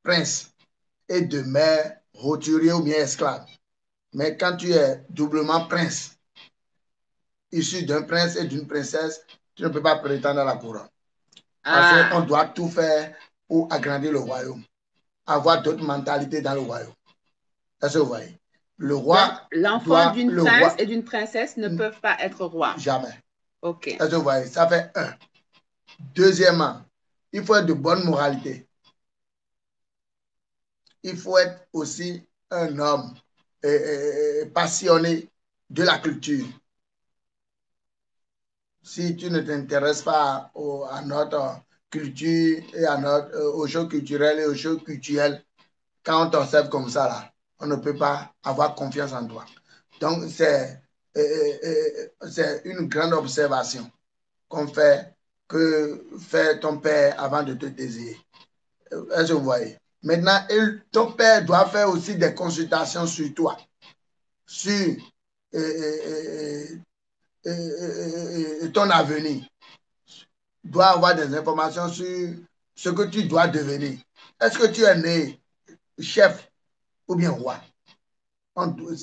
prince, et de mère, roturier ou bien esclave. Mais quand tu es doublement prince, issu d'un prince et d'une princesse, tu ne peux pas prétendre à la couronne. Parce qu'on doit tout faire pour agrandir le royaume, avoir d'autres mentalités dans le royaume. Est-ce que vous voyez? Le roi. L'enfant d'une prince et d'une princesse ne peuvent pas être roi. Jamais. Ok. Est-ce que vous voyez? Ça fait un. Deuxièmement, il faut être de bonne moralité. Il faut être aussi un homme passionné de la culture. Si tu ne t'intéresses pas à notre culture et aux choses culturelles et aux choses culturelles, quand on t'observe comme ça, là, on ne peut pas avoir confiance en toi. Donc, c'est une grande observation qu'on fait, que fait ton père avant de te désirer. Est-ce que vous voyez? Maintenant, ton père doit faire aussi des consultations sur toi, sur ton avenir. Doit avoir des informations sur ce que tu dois devenir. Est-ce que tu es né chef ou bien roi?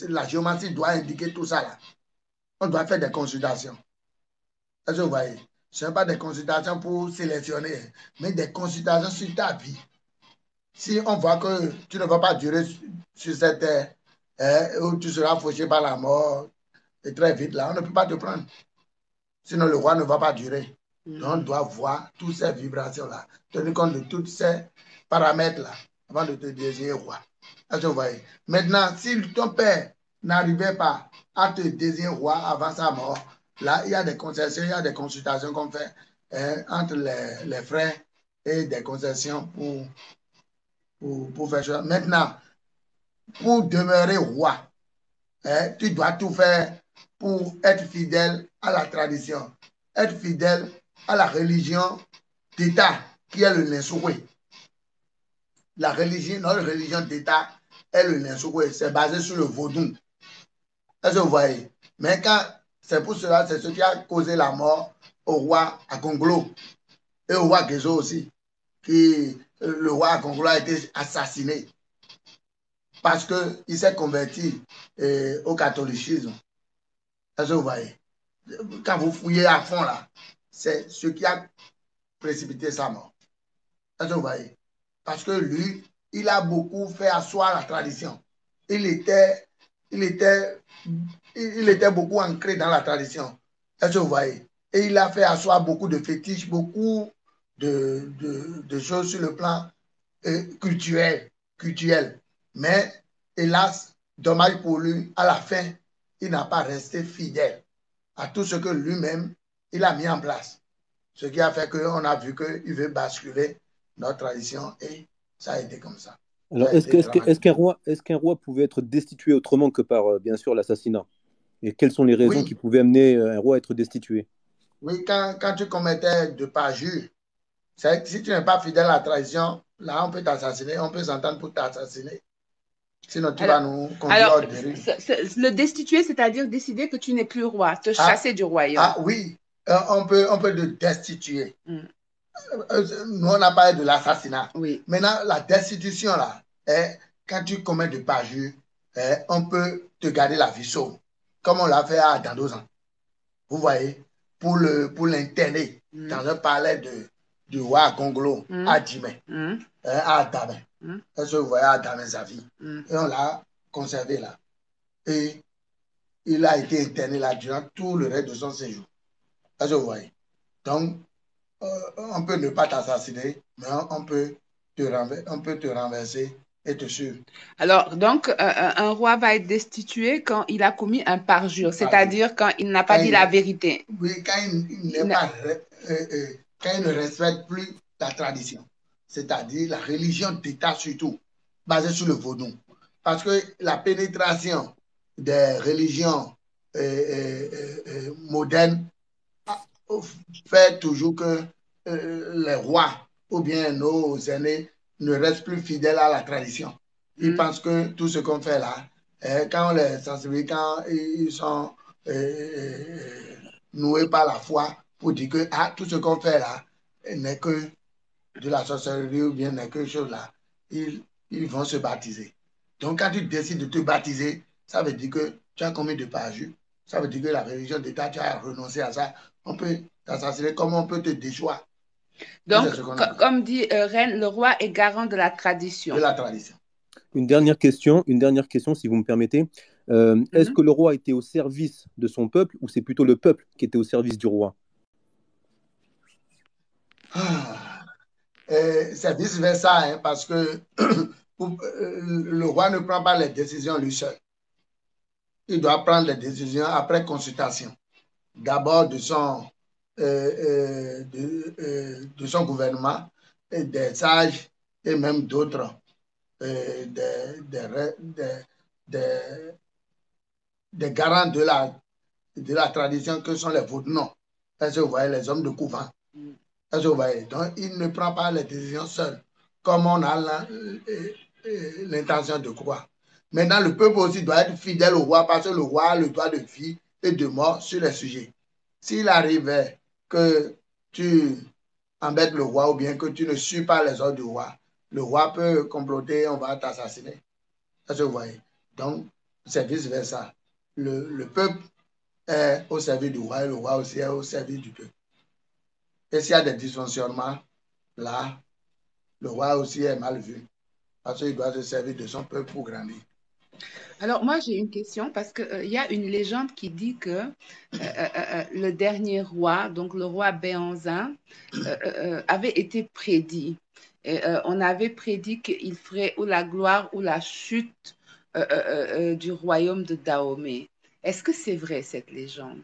La géométrie doit indiquer tout ça là. On doit faire des consultations. Est-ce que vous voyez? Ce n'est pas des consultations pour sélectionner, mais des consultations sur ta vie. Si on voit que tu ne vas pas durer sur cette terre, où tu seras fauché par la mort, et très vite là, on ne peut pas te prendre. Sinon, le roi ne va pas durer. Donc, on doit voir toutes ces vibrations-là, tenir compte de tous ces paramètres-là, avant de te désigner roi. Est-ce que vous voyez? Maintenant, si ton père n'arrivait pas à te désigner roi avant sa mort, là, il y a des concessions, il y a des consultations qu'on fait entre les frères et des concessions pour faire ça. Maintenant, pour demeurer roi, tu dois tout faire pour être fidèle à la tradition, être fidèle à la religion d'État qui est le Ninsoué. Notre religion d'État est le Ninsoué, c'est basé sur le vaudou. Est-ce que vous voyez? Mais c'est pour cela, c'est ce qui a causé la mort au roi Akonglo et au roi Gezo aussi. Le roi Akonglo a été assassiné parce qu'il s'est converti au catholicisme. Est-ce que vous voyez? Quand vous fouillez à fond là, c'est ce qui a précipité sa mort. Est-ce que vous voyez? Parce que lui, il a beaucoup fait asseoir la tradition. Il était beaucoup ancré dans la tradition. Est-ce que vous voyez? Et il a fait asseoir beaucoup de fétiches, beaucoup de choses sur le plan culturel. Mais hélas, dommage pour lui, à la fin, il n'a pas resté fidèle à tout ce que lui-même, il a mis en place. Ce qui a fait qu'on a vu qu'il veut basculer notre tradition et ça a été comme ça. Alors, est-ce qu'un roi pouvait être destitué autrement que par, bien sûr, l'assassinat? Et quelles sont les raisons qui pouvaient amener un roi à être destitué? Oui, quand tu commettais de parjure, si tu n'es pas fidèle à la tradition, là, on peut t'assassiner, on peut s'entendre pour t'assassiner. Sinon, tu vas nous conduire au dérive. Le destituer, c'est-à-dire décider que tu n'es plus roi, te chasser du royaume. Ah oui, on peut te destituer. Nous, on a parlé de l'assassinat. Oui. Maintenant, la destitution, là, quand tu commets de parjure, on peut te garder la vie sauve, comme on l'a fait à Dandozan. Vous voyez, pour l'interner dans un palais du roi Gongolo à Djimé, à Adamé. Est-ce que vous voyez Adamé Zavi? Et on l'a conservé là. Et il a été interné là durant tout le reste de son séjour. Est-ce que vous voyez? Donc, on peut ne pas t'assassiner, mais on peut te renverser et te suivre. Alors, donc, un roi va être destitué quand il a commis un parjure, c'est-à-dire quand il n'a pas dit la vérité. Oui, quand il ne respecte plus la tradition, c'est-à-dire la religion d'État surtout, basée sur le vaudou. Parce que la pénétration des religions modernes fait toujours que les rois ou bien nos aînés ne restent plus fidèles à la tradition. Ils pensent que tout ce qu'on fait là, quand on les sensibilise, quand ils sont noués par la foi pour dire que tout ce qu'on fait là n'est que de la sorcellerie ou bien n'est que chose là, ils vont se baptiser. Donc quand tu décides de te baptiser, ça veut dire que tu as commis de parjure. Ça veut dire que la religion d'État, tu as renoncé à ça. On peut t'assassiner comme on peut te déchoir. Donc, comme dit Reine, le roi est garant de la tradition. De la tradition. Une dernière question, si vous me permettez. Est-ce que le roi était au service de son peuple ou c'est plutôt le peuple qui était au service du roi? C'est vice-versa, hein, parce que le roi ne prend pas les décisions lui seul. Il doit prendre les décisions après consultation. D'abord de son gouvernement, et des sages et même d'autres, des garants de la tradition que sont les Vaudouans. Est-ce que vous voyez, les hommes de couvent? Est-ce que vous voyez? Donc, il ne prend pas les décisions seul, comme on a l'intention de croire. Maintenant, le peuple aussi doit être fidèle au roi parce que le roi a le droit de vie et de mort sur les sujets. S'il arrivait que tu embêtes le roi ou bien que tu ne suis pas les ordres du roi, le roi peut comploter, on va t'assassiner. Est-ce que vous voyez? Donc, c'est vice-versa. Le peuple est au service du roi et le roi aussi est au service du peuple. Et s'il y a des dysfonctionnements, là, le roi aussi est mal vu parce qu'il doit se servir de son peuple pour grandir. Alors, moi, j'ai une question parce qu'il y a une légende qui dit que le dernier roi, donc le roi Béhanzin, avait été prédit. Et, on avait prédit qu'il ferait ou la gloire ou la chute du royaume de Dahomey. Est-ce que c'est vrai, cette légende?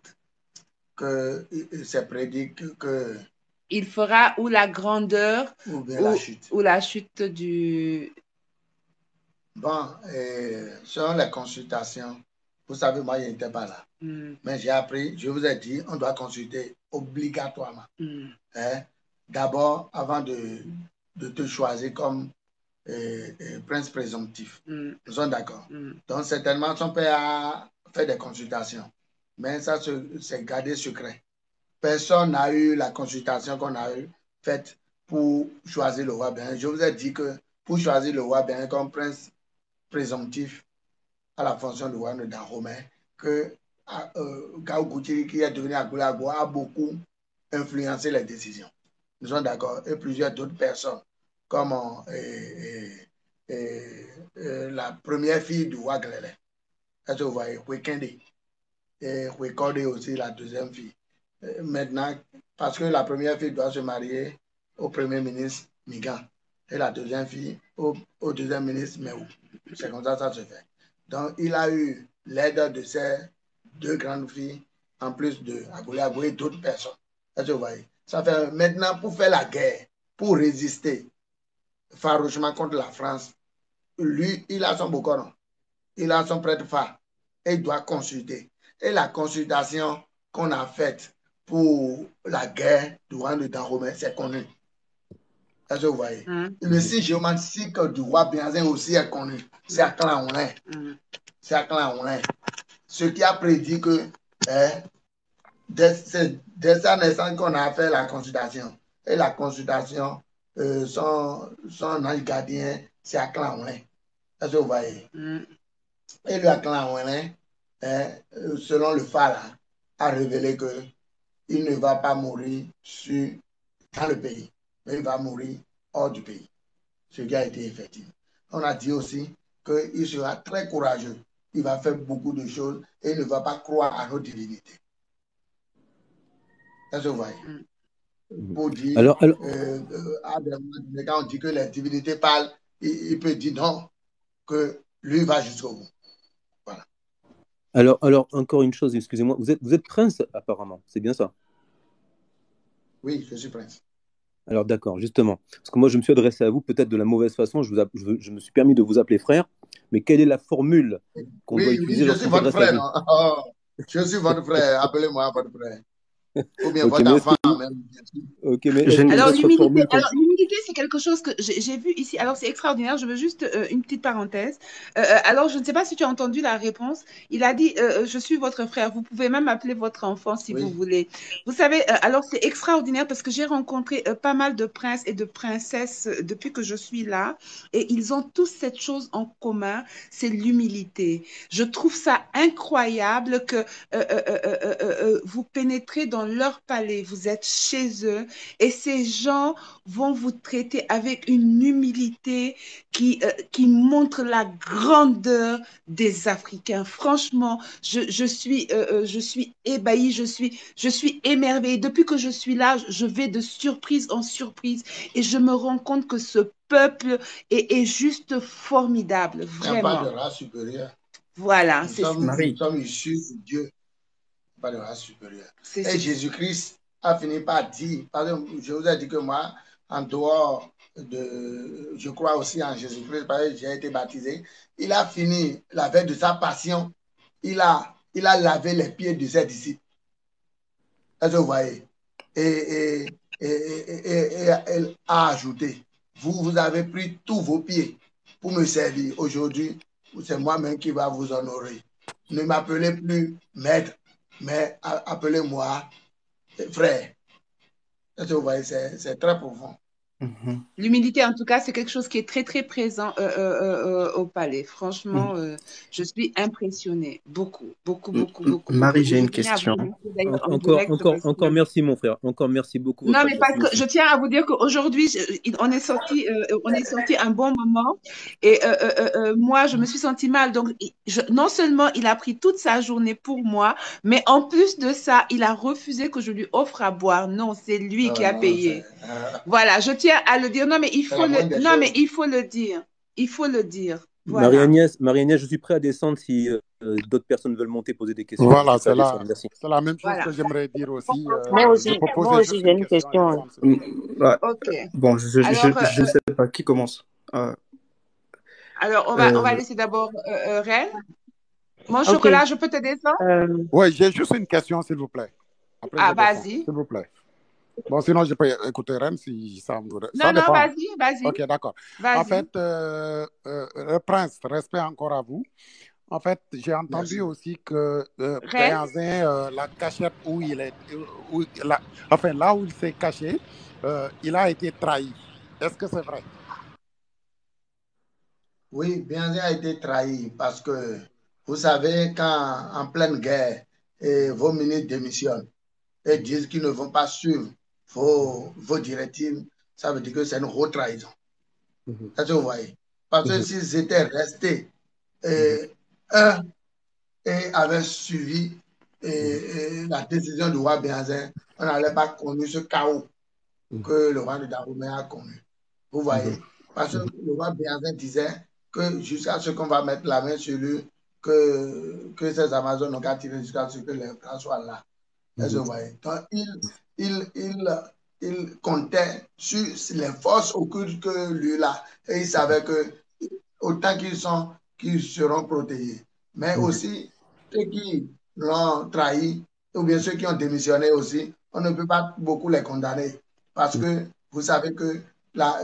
Que c'est prédit que il fera ou la grandeur ou la chute du... Bon, selon les consultations, vous savez, moi, je n'étais pas là. Mais j'ai appris, je vous ai dit, on doit consulter obligatoirement. Hein? D'abord, avant de te choisir comme prince présomptif. Nous sommes d'accord. Donc, certainement, son père a fait des consultations. Mais ça, c'est gardé secret. Personne n'a eu la consultation qu'on a faite pour choisir le roi Bénin. Je vous ai dit que pour choisir le roi Bénin comme prince présomptif à la fonction de roi de Dahomey, que Gao Goutiri, qui est devenu Agoulago, a beaucoup influencé les décisions. Nous sommes d'accord. Et plusieurs d'autres personnes, comme la première fille du roi Glélé. Est-ce que vous voyez? Wekende. Et Wekode aussi, la deuxième fille. Maintenant, parce que la première fille doit se marier au premier ministre Migan et la deuxième fille au deuxième ministre Meou. C'est comme ça se fait. Donc, il a eu l'aide de ces deux grandes filles, en plus de Aboulé Aboué et d'autres personnes. Est-ce que vous voyez? Ça fait maintenant, pour faire la guerre, pour résister farouchement contre la France, lui, il a son bocoron, il a son prêtre phare, et il doit consulter. Et la consultation qu'on a faite pour la guerre du roi de Dahomey, c'est connu. Est-ce que vous voyez? Le signe géomantique du roi Bianzin aussi est connu. C'est à Clan-Oulin. C'est à Clan-Oulin. Ce qui a prédit que dès sa naissance qu'on a fait la consultation. Et la consultation, son ange gardien, c'est à Clan-Oulin. Est-ce que vous voyez? Et le Clan-Oulin, selon le phare, a révélé qu'il ne va pas mourir dans le pays, mais il va mourir hors du pays. Ce qui a été effectif. On a dit aussi qu'il sera très courageux. Il va faire beaucoup de choses et il ne va pas croire à nos divinités. Est-ce que vous voyez? Pour dire, quand on dit que les divinités parlent, il peut dire non, que lui va jusqu'au bout. Voilà. Alors, encore une chose, excusez-moi, vous êtes prince apparemment, c'est bien ça? Oui, je suis prince. Alors d'accord, justement, parce que moi je me suis adressé à vous peut-être de la mauvaise façon, je me suis permis de vous appeler frère, mais quelle est la formule qu'on doit utiliser lorsqu'on s'adresse à vous? Je suis votre frère, appelez-moi votre frère. Ou bien votre enfant même. Ok, mais alors l'humilité, c'est quelque chose que j'ai vu ici. Alors c'est extraordinaire. Je veux juste une petite parenthèse. Alors je ne sais pas si tu as entendu la réponse. Il a dit je suis votre frère. Vous pouvez même appeler votre enfant si vous voulez. Vous savez, alors c'est extraordinaire parce que j'ai rencontré pas mal de princes et de princesses depuis que je suis là, et ils ont tous cette chose en commun, c'est l'humilité. Je trouve ça incroyable que vous pénétrez dans leur palais, vous êtes chez eux et ces gens vont vous traiter avec une humilité qui montre la grandeur des Africains. Franchement, je suis ébahie, je suis émerveillée. Depuis que je suis là, je vais de surprise en surprise et je me rends compte que ce peuple est juste formidable, vraiment. Il n'y a pas de race supérieure. Voilà, nous sommes issus de Dieu. Pas de race supérieure. Et Jésus-Christ a fini par dire, parce que je vous ai dit que moi, en dehors je crois aussi en Jésus-Christ, parce que j'ai été baptisé, il a fini la veille de sa passion, il a lavé les pieds de ses disciples. Est-ce que vous voyez? Et elle a ajouté, vous avez pris tous vos pieds pour me servir. Aujourd'hui, c'est moi-même qui va vous honorer. Ne m'appelez plus maître, mais appelez-moi frère. Est-ce que vous voyez? C'est très profond. L'humilité, en tout cas, c'est quelque chose qui est très, très présent au palais. Franchement, je suis impressionnée. Beaucoup. Marie, j'ai une question. Encore merci, mon frère. Encore merci beaucoup. Non, mais parce que je tiens à vous dire qu'aujourd'hui, on est sorti un bon moment. Et moi, je me suis sentie mal. Donc, non seulement il a pris toute sa journée pour moi, mais en plus de ça, il a refusé que je lui offre à boire. Non, c'est lui qui a payé. Voilà, je tiens à le dire. Non, mais il faut le dire. Il faut le dire. Voilà. Marie-Agnès, je suis prêt à descendre si d'autres personnes veulent monter, poser des questions. Voilà, c'est la même chose que j'aimerais dire aussi. Moi aussi, j'ai une question. Ok. Bon, je ne sais pas qui commence. Alors, on va laisser d'abord Reine. Mon chocolat, je peux te descendre? Oui, j'ai juste une question, s'il vous plaît. Après, vas-y. S'il vous plaît. Bon, sinon, je peux écouter Reine si ça me voudrait. Non, vas-y. Ok, d'accord. En fait, le prince, respect encore à vous. En fait, j'ai entendu aussi que Béhanzin, la cachette où il est, là où il s'est caché, il a été trahi. Est-ce que c'est vrai? Oui, Béhanzin a été trahi parce que, vous savez, quand en pleine guerre, vos ministres démissionnent et disent qu'ils ne vont pas suivre vos directives, ça veut dire que c'est une haute trahison. Est-ce que vous voyez? Parce que s'ils étaient restés et avaient suivi la décision du roi Béhanzin, on n'allait pas connu ce chaos que le roi de Dahomey a connu. Vous voyez? Parce que le roi Béhanzin disait que jusqu'à ce qu'on va mettre la main sur lui, que ces Amazones n'ont qu'à tirer jusqu'à ce que les plans soient là. Est-ce que vous voyez? Donc, il comptait sur les forces occultes que lui là. Et il savait que autant qu'ils seront protégés. Mais aussi, ceux qui l'ont trahi, ou bien ceux qui ont démissionné aussi, on ne peut pas beaucoup les condamner. Parce que vous savez que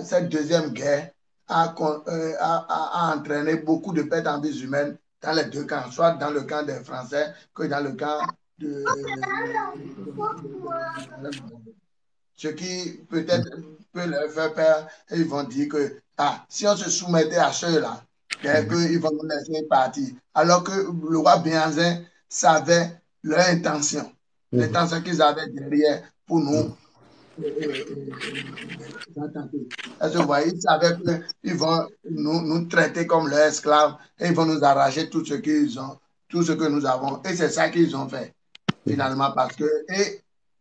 cette deuxième guerre a entraîné beaucoup de pertes en vies humaines dans les deux camps, soit dans le camp des Français que dans le camp de ce qui peut-être peut leur faire peur, et ils vont dire que si on se soumettait à ceux-là, qu'ils vont nous laisser partir. Alors que le roi Béhanzin savait leur intention, l'intention qu'ils avaient derrière pour nous attaquer. Est-ce que vous voyez, ils savaient qu'ils vont nous traiter comme leurs esclaves et ils vont nous arracher tout ce qu'ils ont, tout ce que nous avons. Et c'est ça qu'ils ont fait, finalement, parce que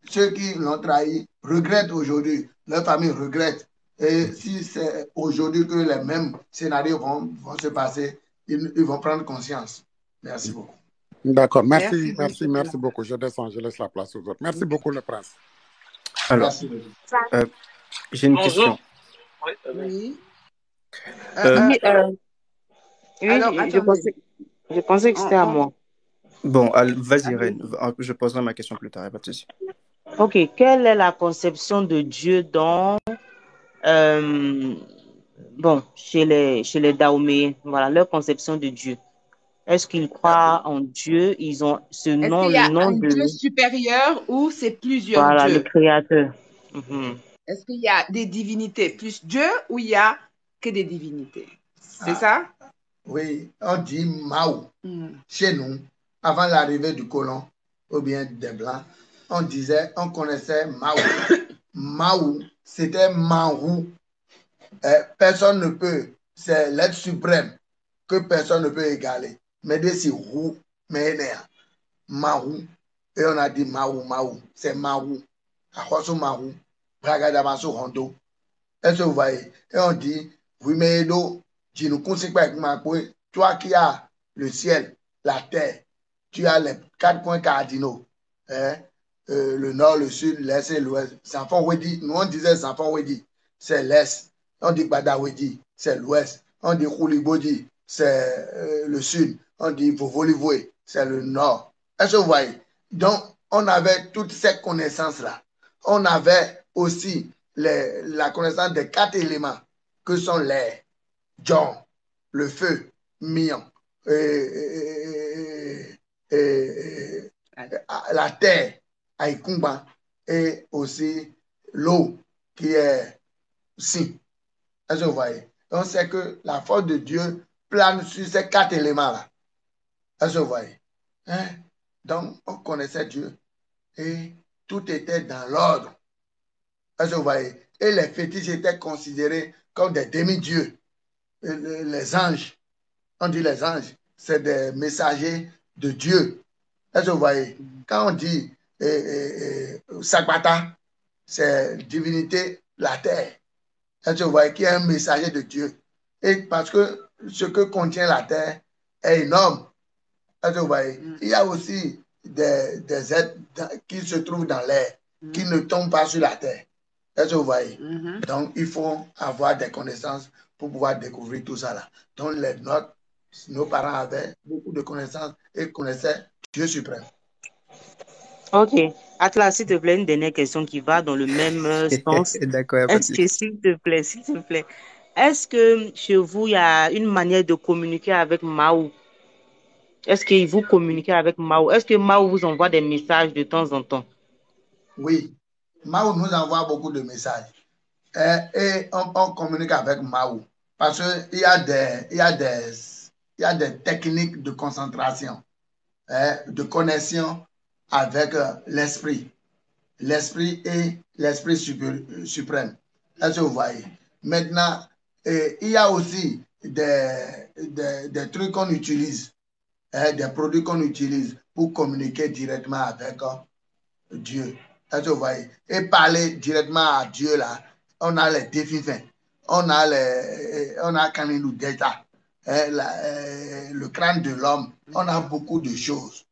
ceux qui l'ont trahi regrettent aujourd'hui, leur famille regrette. Et si c'est aujourd'hui que les mêmes scénarios vont se passer, ils vont prendre conscience. Merci beaucoup. D'accord, merci beaucoup. Je descends, je laisse la place aux autres. Merci beaucoup, le prince. Alors, j'ai une question. Oui. Je pensais que c'était à moi. Bon, vas-y, Reine. Je poserai ma question plus tard, pas de souci. Ok, quelle est la conception de Dieu chez les Dahoméens, voilà, leur conception de Dieu. Est-ce qu'ils croient en Dieu? Ils ont ce nom, le nom de Dieu supérieur ou c'est plusieurs dieux? Voilà, dieux? le créateur. Est-ce qu'il y a des divinités plus Dieu ou il y a que des divinités? C'est ça? Oui, on dit Mao. Chez nous, avant l'arrivée du colon ou bien des Blancs, on connaissait Mao. Mao, c'était Mahou. Personne ne peut, c'est l'être suprême que personne ne peut égaler. Mais c'est Rou, mais Mahou. Et on a dit Mahou. C'est Mahou. Akwaso Mahou. Bragadamaso Hondo. Est-ce que vous voyez? Et on dit, oui, mais toi qui as le ciel, la terre, tu as les 4 points cardinaux. Le nord, le sud, l'est et l'ouest. Nous on disait Sanfon Wedi, c'est l'est. On dit Badawedi, c'est l'ouest. On dit Koulibodi, c'est le sud. On dit Vovolivoué, c'est le nord. Est-ce que vous voyez? Donc, on avait toutes ces connaissances-là. On avait aussi la connaissance des 4 éléments que sont l'air, John, le feu, Mion, la terre, Aikumba, et aussi l'eau qui est Si. Est-ce que vous voyez? Donc, c'est que la force de Dieu plane sur ces 4 éléments-là. Est-ce que vous voyez? Donc, on connaissait Dieu et tout était dans l'ordre. Est-ce que vous voyez? Et les fétiches étaient considérés comme des demi-dieux. Les anges, on dit les anges, c'est des messagers de Dieu. Est-ce que vous voyez? Quand on dit Sagbata, c'est divinité, la terre. Est-ce que vous voyez qu'il y a un messager de Dieu? Et parce que ce que contient la terre est énorme. Est-ce que vous voyez? Il y a aussi des êtres qui se trouvent dans l'air, qui ne tombent pas sur la terre. Est-ce que vous voyez? Donc, il faut avoir des connaissances pour pouvoir découvrir tout ça là. Donc, nos parents avaient beaucoup de connaissances et connaissaient Dieu suprême. Ok. Atlas, s'il te plaît, une dernière question qui va dans le même sens. D'accord. Est-ce que, s'il te plaît, est-ce que chez vous, il y a une manière de communiquer avec Mao? Est-ce que vous communiquez avec Mao? Est-ce que Mao vous envoie des messages de temps en temps? Oui. Mao nous envoie beaucoup de messages. Et on communique avec Mao. Parce qu'il y a des techniques de concentration, de connexion avec l'esprit. L'esprit et l'esprit suprême. Est-ce que vous voyez? Maintenant, il y a aussi des trucs qu'on utilise, des produits qu'on utilise pour communiquer directement avec Dieu. Est-ce que vous voyez? Et parler directement à Dieu, là, on a les défis fins. On a Kaninu Delta, le crâne de l'homme. On a beaucoup de choses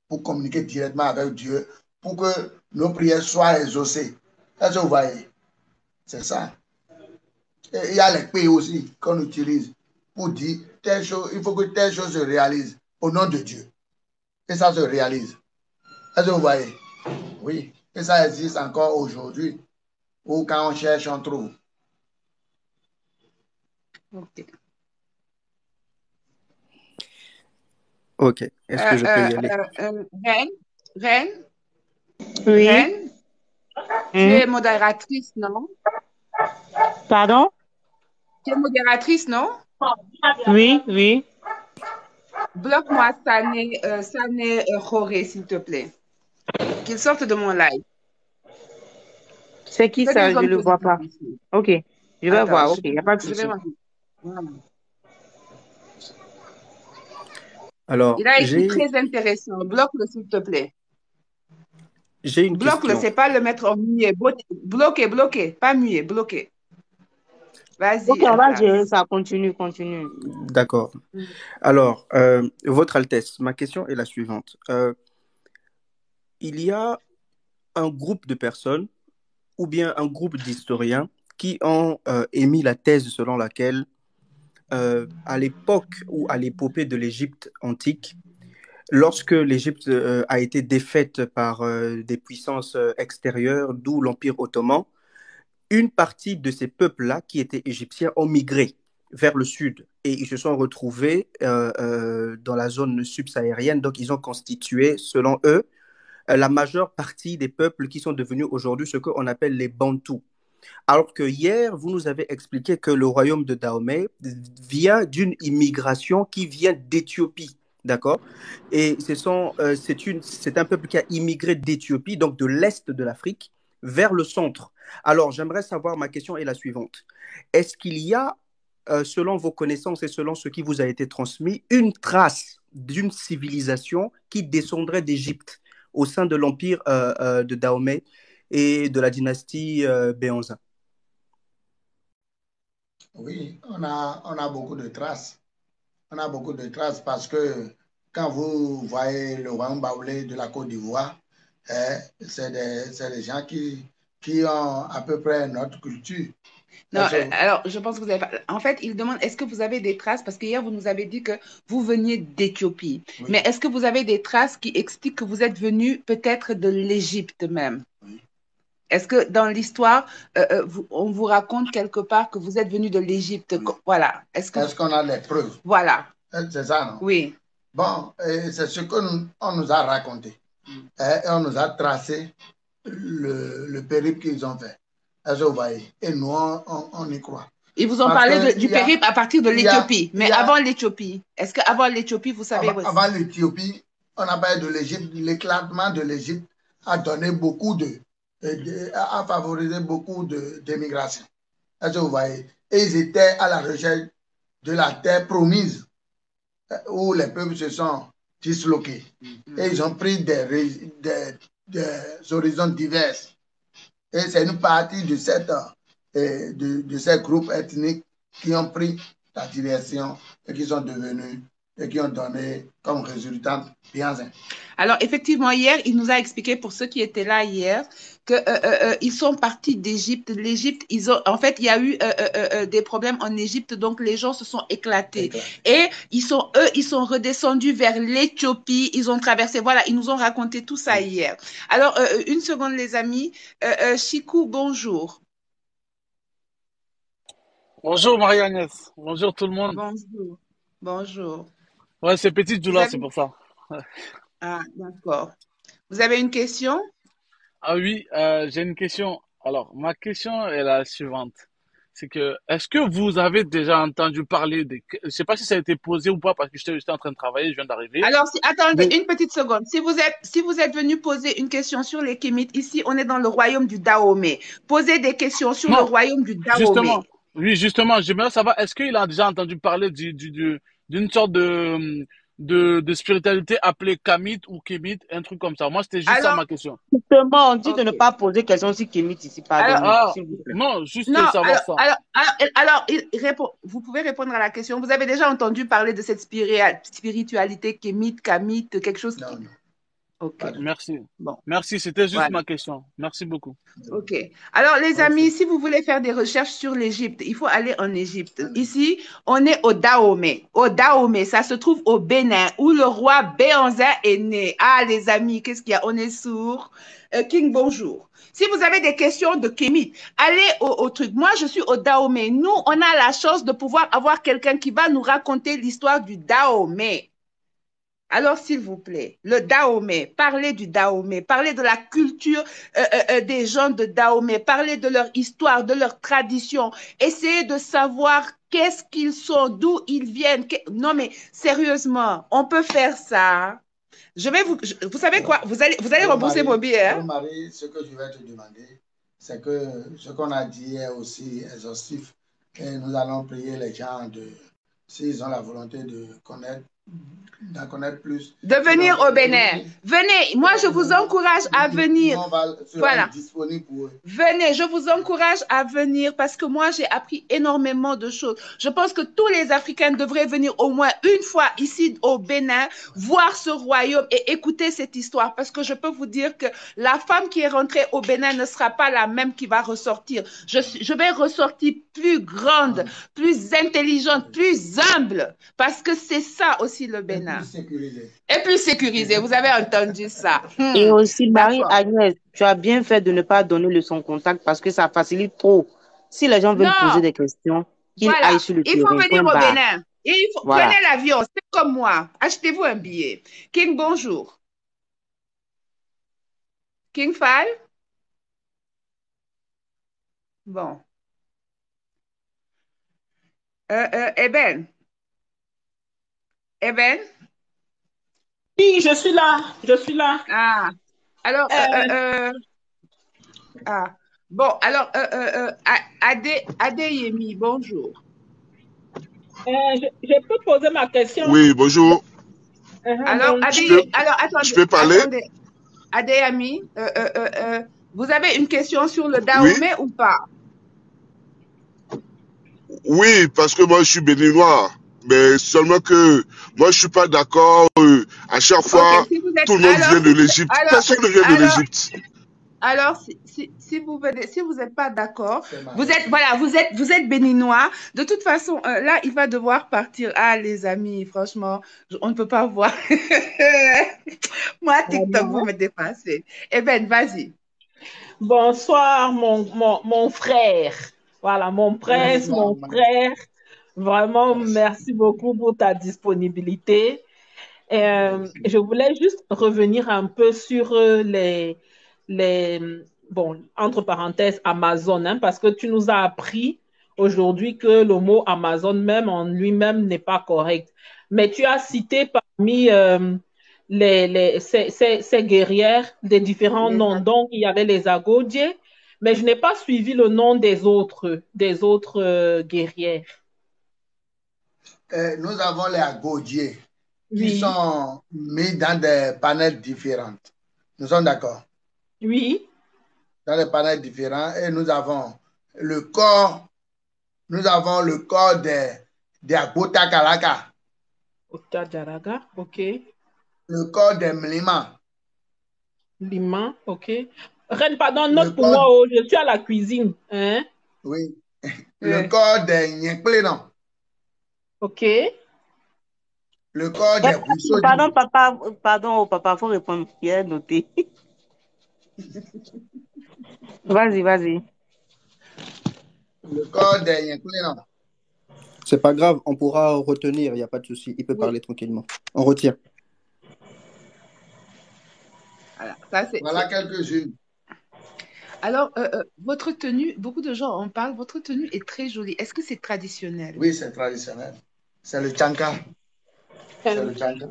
pour communiquer directement avec Dieu, pour que nos prières soient exaucées. Est-ce que vous voyez? C'est ça. Et il y a les pays aussi qu'on utilise pour dire telle chose, il faut que telle chose se réalise au nom de Dieu. Et ça se réalise. Est-ce que vous voyez? Oui. Et ça existe encore aujourd'hui. Ou quand on cherche, on trouve. Ok. Ok. Est-ce que je peux y aller? Reine? Oui. Reine? Tu es modératrice, non? Pardon? Tu es modératrice, non? Oui, oui. Bloque-moi Sané Khoré, s'il te plaît. Qu'il sorte de mon live. C'est qui Peut-être ça? qu'il va Je me le poser vois des pas. questions. Ok, je vais Attends, voir. Ok, il n'y a pas de je souci. vais voir. Voilà. Alors, Il a écrit très intéressant. Bloque-le, s'il te plaît. j'ai une Bloque-le, question. c'est pas le mettre en muet. Bloqué, pas muet, bloqué. Vas-y, Ok, on va Atlas. gérer ça. Continue. D'accord. Alors, Votre Altesse, ma question est la suivante. Il y a un groupe de personnes ou bien un groupe d'historiens qui ont émis la thèse selon laquelle, à l'époque ou à l'épopée de l'Égypte antique, lorsque l'Égypte a été défaite par des puissances extérieures, d'où l'Empire ottoman, une partie de ces peuples-là, qui étaient égyptiens, ont migré vers le sud et ils se sont retrouvés dans la zone subsaharienne. Donc, ils ont constitué, selon eux, la majeure partie des peuples qui sont devenus aujourd'hui ce qu'on appelle les Bantous. Alors que hier, vous nous avez expliqué que le royaume de Dahomey vient d'une immigration qui vient d'Éthiopie. D'accord? Et c'est un peuple qui a immigré d'Éthiopie, donc de l'Est de l'Afrique, vers le centre. Alors, j'aimerais savoir, ma question est la suivante. Est-ce qu'il y a, selon vos connaissances et selon ce qui vous a été transmis, une trace d'une civilisation qui descendrait d'Égypte au sein de l'empire de Dahomey et de la dynastie Béanzin? Oui, on a beaucoup de traces. On a beaucoup de traces parce que quand vous voyez le royaume baoulé de la Côte d'Ivoire, c'est des gens qui ont à peu près notre culture. Non, alors, je pense que vous avez... En fait, il demande, est-ce que vous avez des traces? Parce qu'hier, vous nous avez dit que vous veniez d'Éthiopie. Oui. Mais est-ce que vous avez des traces qui expliquent que vous êtes venu peut-être de l'Égypte même? Oui. Est-ce que dans l'histoire, on vous raconte quelque part que vous êtes venu de l'Égypte? Oui. Voilà. Est-ce qu'on a des preuves? Voilà. C'est ça, non? Oui. Bon, c'est ce qu'on nous a raconté. Et on nous a tracé le périple qu'ils ont fait. Est-ce que vous voyez? Et nous, on y croit. Ils vous ont parlé du périple à partir de l'Éthiopie. Mais avant l'Éthiopie, est-ce qu'avant l'Éthiopie, vous savez... Avant l'Éthiopie, on a parlé de l'Égypte. L'éclatement de l'Égypte a donné a favorisé beaucoup d'émigration. Est-ce que vous voyez? Et ils étaient à la recherche de la terre promise où les peuples se sont disloqués. Et ils ont pris des horizons divers. Et c'est une partie de ces groupes ethniques qui ont pris la direction et qui sont devenus et qui ont donné comme résultat Béanzin. Alors, effectivement, hier, il nous a expliqué, pour ceux qui étaient là hier, qu'ils sont partis d'Égypte. L'Égypte, en fait, il y a eu des problèmes en Égypte, donc les gens se sont éclatés. Et ils sont redescendus vers l'Éthiopie, ils ont traversé, voilà, ils nous ont raconté tout ça hier. Alors, une seconde, les amis. Chikou, bonjour. Bonjour Marie-Agnès, bonjour tout le monde. Bonjour. Ouais, c'est Petit Djoula, c'est pour ça. Ah, d'accord. Vous avez une question? Ah oui, j'ai une question. Alors, ma question est la suivante. C'est que, est-ce que vous avez déjà entendu parler je sais pas si ça a été posé ou pas parce que j'étais en train de travailler, je viens d'arriver. Alors, attendez une petite seconde. Si vous êtes venu poser une question sur les Kémites, ici, on est dans le royaume du Dahomey. Posez des questions sur le royaume du Dahomey. Justement, oui, justement, j'aimerais savoir, est-ce qu'il a déjà entendu parler d'une sorte de de spiritualité appelée Kamit ou Kémit, un truc comme ça. Moi, c'était juste ça ma question. Justement, on dit de ne pas poser question sur Kémit ici, pardonnez, s'il vous plaît. Non, juste non, savoir ça. Alors, vous pouvez répondre à la question. Vous avez déjà entendu parler de cette spiritualité Kémit, Kamit, quelque chose Non, non. Ok. Merci. Bon. Merci, c'était juste ma question. Merci beaucoup. Ok. Alors, les amis, si vous voulez faire des recherches sur l'Égypte, il faut aller en Égypte. Ici, on est au Dahomey. Au Dahomey, ça se trouve au Bénin, où le roi Béhanzin est né. Ah, les amis, qu'est-ce qu'il y a? On est sourds. King, bonjour. Si vous avez des questions de Kémit, allez au truc. Moi, je suis au Dahomey. Nous, on a la chance de pouvoir avoir quelqu'un qui va nous raconter l'histoire du Dahomey. Alors, s'il vous plaît, le Dahomey, parlez du Dahomey, parlez de la culture des gens de Dahomey, parlez de leur histoire, de leur tradition, essayez de savoir qu'est-ce qu'ils sont, d'où ils viennent. Non, mais sérieusement, on peut faire ça. Vous savez quoi? Vous allez rembourser vos billets. Hein? Marie, ce que je vais te demander, c'est que ce qu'on a dit est aussi exhaustif. Et nous allons prier les gens s'ils ont la volonté d'en connaître plus. De venir au Bénin. Venez, moi je vous encourage à venir. Voilà. Disponible pour eux. Venez, je vous encourage à venir parce que moi j'ai appris énormément de choses. Je pense que tous les Africains devraient venir au moins une fois ici au Bénin, voir ce royaume et écouter cette histoire parce que je peux vous dire que la femme qui est rentrée au Bénin ne sera pas la même qui va ressortir. Je vais ressortir plus grande, plus intelligente, plus humble parce que c'est ça aussi le Bénin. Et plus sécurisé, vous avez entendu ça. Et aussi, Marie-Agnès, tu as bien fait de ne pas donner son contact parce que ça facilite trop. Si les gens veulent poser des questions, qu'ils aillent sur le terrain. Il faut venir au Bénin. Prenez l'avion, c'est comme moi. Achetez-vous un billet. King, bonjour. King Fall? Bon. Eben? Oui, je suis là. Ah, alors, bon, alors, Adeyemi, bonjour. Je peux poser ma question? Oui, bonjour. Alors, attendez. Je peux parler? Adeyemi, vous avez une question sur le Dahomey ou pas? Oui, parce que moi, je suis béninois. Mais seulement que moi, je suis pas d'accord. À chaque fois, tout le monde vient de l'Égypte. Personne ne vient de l'Égypte. Alors, si vous n'êtes pas d'accord, vous êtes béninois. De toute façon, là, il va devoir partir. Ah, les amis, franchement, on ne peut pas voir. Moi, TikTok, vous me dépassez. Ben, vas-y. Bonsoir, mon frère. Voilà, mon prince, mon frère. Vraiment, merci beaucoup pour ta disponibilité. Je voulais juste revenir un peu sur bon, entre parenthèses, Amazon, hein, parce que tu nous as appris aujourd'hui que le mot Amazon même en lui-même n'est pas correct. Mais tu as cité parmi ces guerrières des différents noms. Donc, il y avait les Agodiers, mais je n'ai pas suivi le nom des autres guerrières. Nous avons les Agodiers qui sont mis dans des panels différents. Nous sommes d'accord? Oui. Dans des panels différents. Et nous avons le corps des Agotakalaka. Otajaraga, ok. Le corps des Mlima. Lima, ok. Reine, pardon, note pour moi, oh, je suis à la cuisine. Hein? Oui. Le corps des Nyekplénon. Ok. Le corps des Boussodi. Pardon, papa, faut répondre. Il est noté. Vas-y. Le corps des Nyekplénon. C'est pas grave, on pourra retenir, il n'y a pas de souci. Il peut parler tranquillement. On retient. Voilà quelques-unes. Alors, votre tenue, beaucoup de gens en parlent, votre tenue est très jolie. Est-ce que c'est traditionnel? Oui, c'est traditionnel. C'est le tchanka. C'est le tchanka.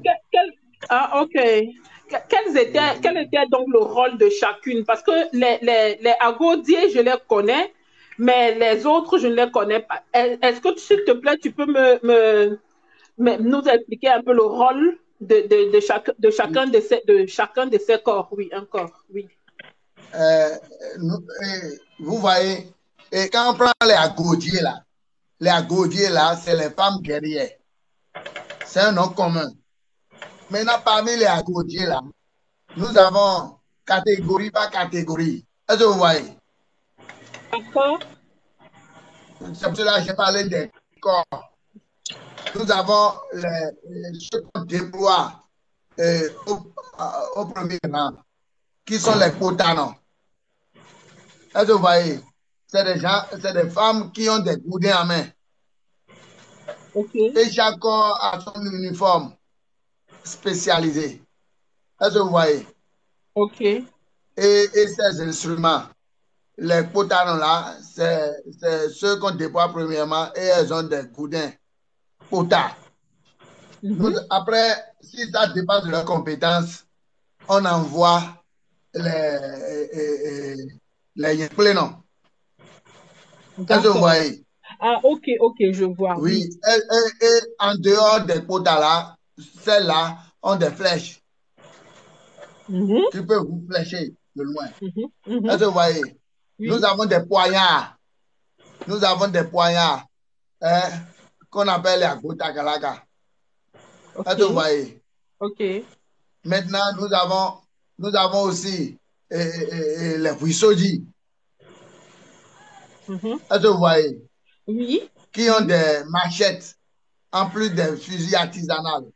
Ah, ok. Quel était donc le rôle de chacune? Parce que les Agodiers, je les connais, mais les autres, je ne les connais pas. Est-ce que, s'il te plaît, tu peux nous expliquer un peu le rôle de chacun de ces corps. Oui, un corps, oui. Vous voyez, et quand on prend les agodiers là, c'est les femmes guerrières. C'est un nom commun. Maintenant, parmi les agodiers là, nous avons catégorie par catégorie. Est-ce que vous voyez? D'accord. C'est pour cela que j'ai parlé des corps. Nous avons ceux qu'on déploie au premier rang, qui sont les potanons. Est-ce que vous voyez? C'est des gens, c'est des femmes qui ont des goudins en main. Okay. Et chaque corps a son uniforme spécialisé. Est-ce que vous voyez? Ok. Et ces instruments, les potanons là, c'est ceux qu'on déploie premièrement et elles ont des goudins. Pota. Après, si ça dépasse de leurs compétences, on envoie les plénons. Est-ce que vous voyez? Ah, ok, je vois. Oui, et en dehors des potas là, celles-là ont des flèches qui peuvent vous flécher de loin. Est-ce que vous voyez? Oui. Nous avons des poignards. Nous avons des poignards qu'on appelle les agotakalaka. Okay. Est-ce que vous voyez? Ok. Maintenant, nous avons aussi les buissodis. Est-ce que vous voyez? Oui. Qui ont des machettes en plus des fusils artisanales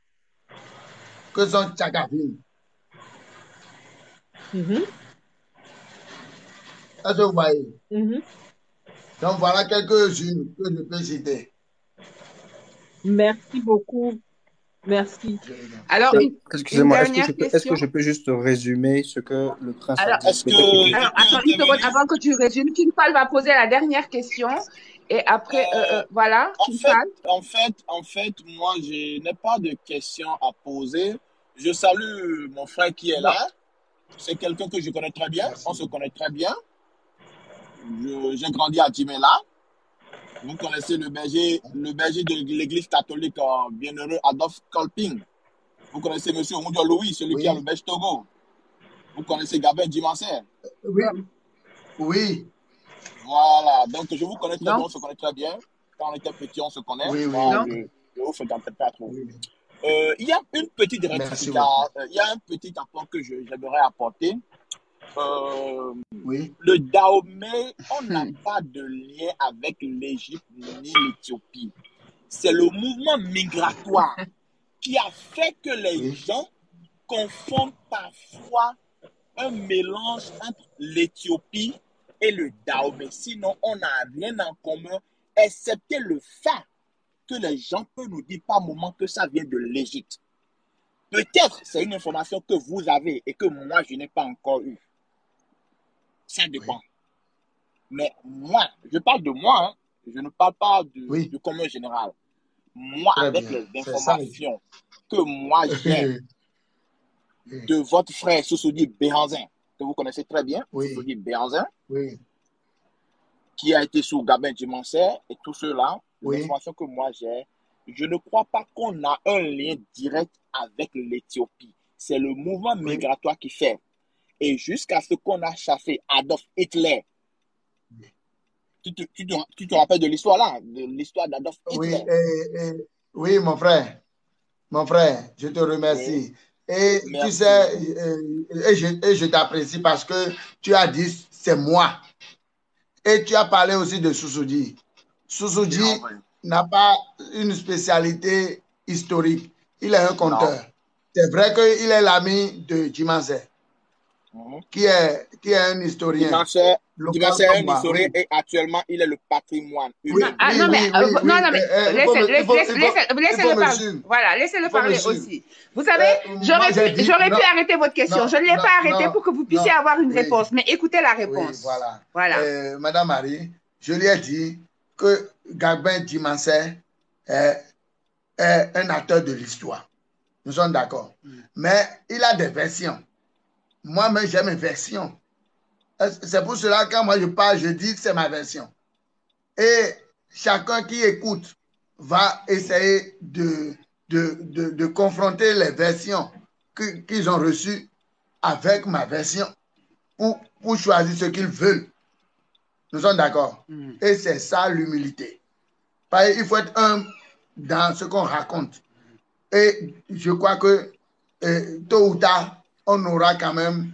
que sont Tchakaville. Est-ce que vous voyez? Donc voilà quelques-unes que je peux citer. Merci beaucoup. Merci. Alors, excusez-moi, est-ce que je peux juste résumer ce que le prince a dit? Alors, attends une seconde, avant que tu résumes, King Fall va poser la dernière question. Et après, voilà, en fait, moi, je n'ai pas de questions à poser. Je salue mon frère qui est là. C'est quelqu'un que je connais très bien. Merci. On se connaît très bien. J'ai grandi à Timela. Vous connaissez le berger de l'église catholique bienheureux Adolphe Kolping. Vous connaissez monsieur Oundio Louis, celui qui a le berge Togo. Vous connaissez Gabin Dimancer. Oui. Voilà, donc je vous connais très bien, on se connaît très bien. Quand on était petit, on se connaît. Oui. Je vous fais peut-être pas trop. Il y a une petite rectification, il y a un petit apport que j'aimerais apporter. Le Dahomey, on n'a pas de lien avec l'Égypte ni l'Éthiopie. C'est le mouvement migratoire qui a fait que les gens confondent parfois un mélange entre l'Éthiopie et le Dahomey. Sinon, on n'a rien en commun, excepté le fait que les gens peuvent nous dire par moment que ça vient de l'Égypte. Peut-être c'est une information que vous avez et que moi, je n'ai pas encore eue. Ça dépend. Mais moi, je parle de moi, hein. Je ne parle pas du commun général. Moi, très avec bien. Les informations que moi j'ai de votre frère Sousoudi Béhanzin, que vous connaissez très bien, Sousoudi Béhanzin, qui a été sous Gabin Dimancer et tout cela, les informations que moi j'ai, je ne crois pas qu'on a un lien direct avec l'Éthiopie. C'est le mouvement migratoire qui fait. Et jusqu'à ce qu'on a chassé Adolf Hitler. Tu te rappelles de l'histoire là, de l'histoire d'Adolf Hitler? Oui, mon frère, je te remercie. Et merci. Tu sais, je t'apprécie parce que tu as dit c'est moi. Et tu as parlé aussi de Sousoudi. Sousoudi n'a pas une spécialité historique. Il est un conteur. C'est vrai qu'il est l'ami de Dimancer. Qui est un historien. Dimancer est un historien et actuellement il est le patrimoine. Laissez-le parler. Voilà, laissez-le parler aussi. Vous savez, j'aurais pu arrêter votre question. Je ne l'ai pas arrêté pour que vous puissiez avoir une réponse. Mais écoutez la réponse. Voilà. Madame Marie, je lui ai dit que Gabin Dimancer est un acteur de l'histoire. Nous sommes d'accord. Mais il a des versions. Moi-même, j'ai mes versions. C'est pour cela que quand moi je parle, je dis que c'est ma version. Et chacun qui écoute va essayer de de confronter les versions qu'ils ont reçues avec ma version pour choisir ce qu'ils veulent. Nous sommes d'accord. Et c'est ça l'humilité. Il faut être humble dans ce qu'on raconte. Et je crois que tôt ou tard, on aura quand même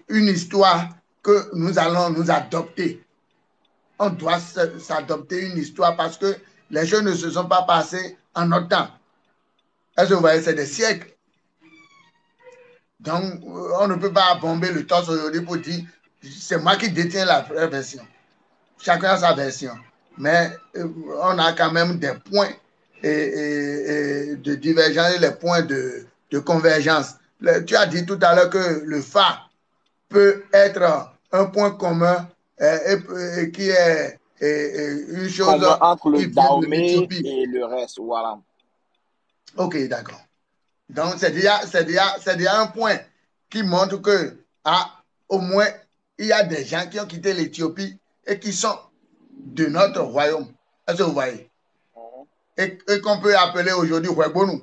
une histoire que nous allons nous adopter. On doit s'adopter une histoire parce que les choses ne se sont pas passées en notre temps. Est-ce que vous voyez, c'est des siècles. Donc, on ne peut pas bomber le torse aujourd'hui pour dire c'est moi qui détiens la vraie version. Chacun a sa version. Mais on a quand même des points de divergence et les points de convergence. Tu as dit tout à l'heure que le phare peut être un point commun qui est une chose entre le Dahomey et le reste. Voilà. Ok, d'accord. Donc, c'est déjà un point qui montre que, au moins, il y a des gens qui ont quitté l'Éthiopie et qui sont de notre royaume. Est-ce que vous voyez? Et qu'on peut appeler aujourd'hui Wegbonou.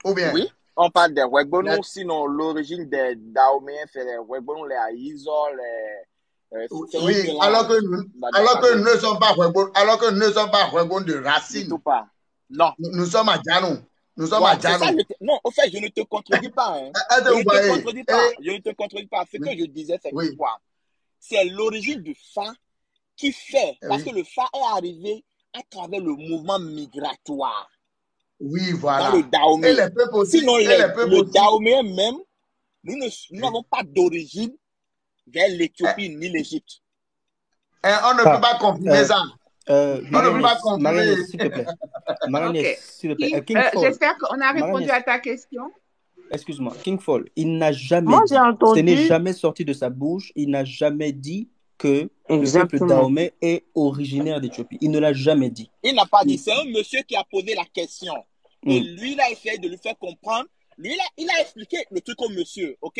Ou bien? Oui, on parle des Wegbonou, sinon l'origine des Dahoméens, c'est les Wegbonou, les Aïzo, les... oui, alors que nous ne sommes pas Wegbonou, alors que nous ne sommes pas Wegbonou de racine. Tout pas. Non. Nous sommes à Djanou. Nous sommes à Djanou. Non, en fait, je ne te contredis pas. Hein. Je ne te contredis pas. Ce que je disais, c'est quoi? C'est l'origine du phare qui fait, parce que le phare est arrivé à travers le mouvement migratoire. Oui, voilà. Dans le Dahomey. Et les peuples aussi. Sinon, le Dahomey même, nous n'avons pas d'origine vers l'Éthiopie ni l'Égypte. On ne peut pas confirmer ça. Marianne, s'il te plaît. Marianne, s'il te plaît. J'espère qu'on a répondu à ta question. Excuse-moi, King Fall, il n'a jamais dit, ce n'est jamais sorti de sa bouche, il n'a jamais dit que le peuple Dahomey est originaire d'Éthiopie. Il ne l'a jamais dit. Il n'a pas dit. C'est un monsieur qui a posé la question. Et lui, il a essayé de lui faire comprendre. Lui, il a expliqué le truc au monsieur, ok?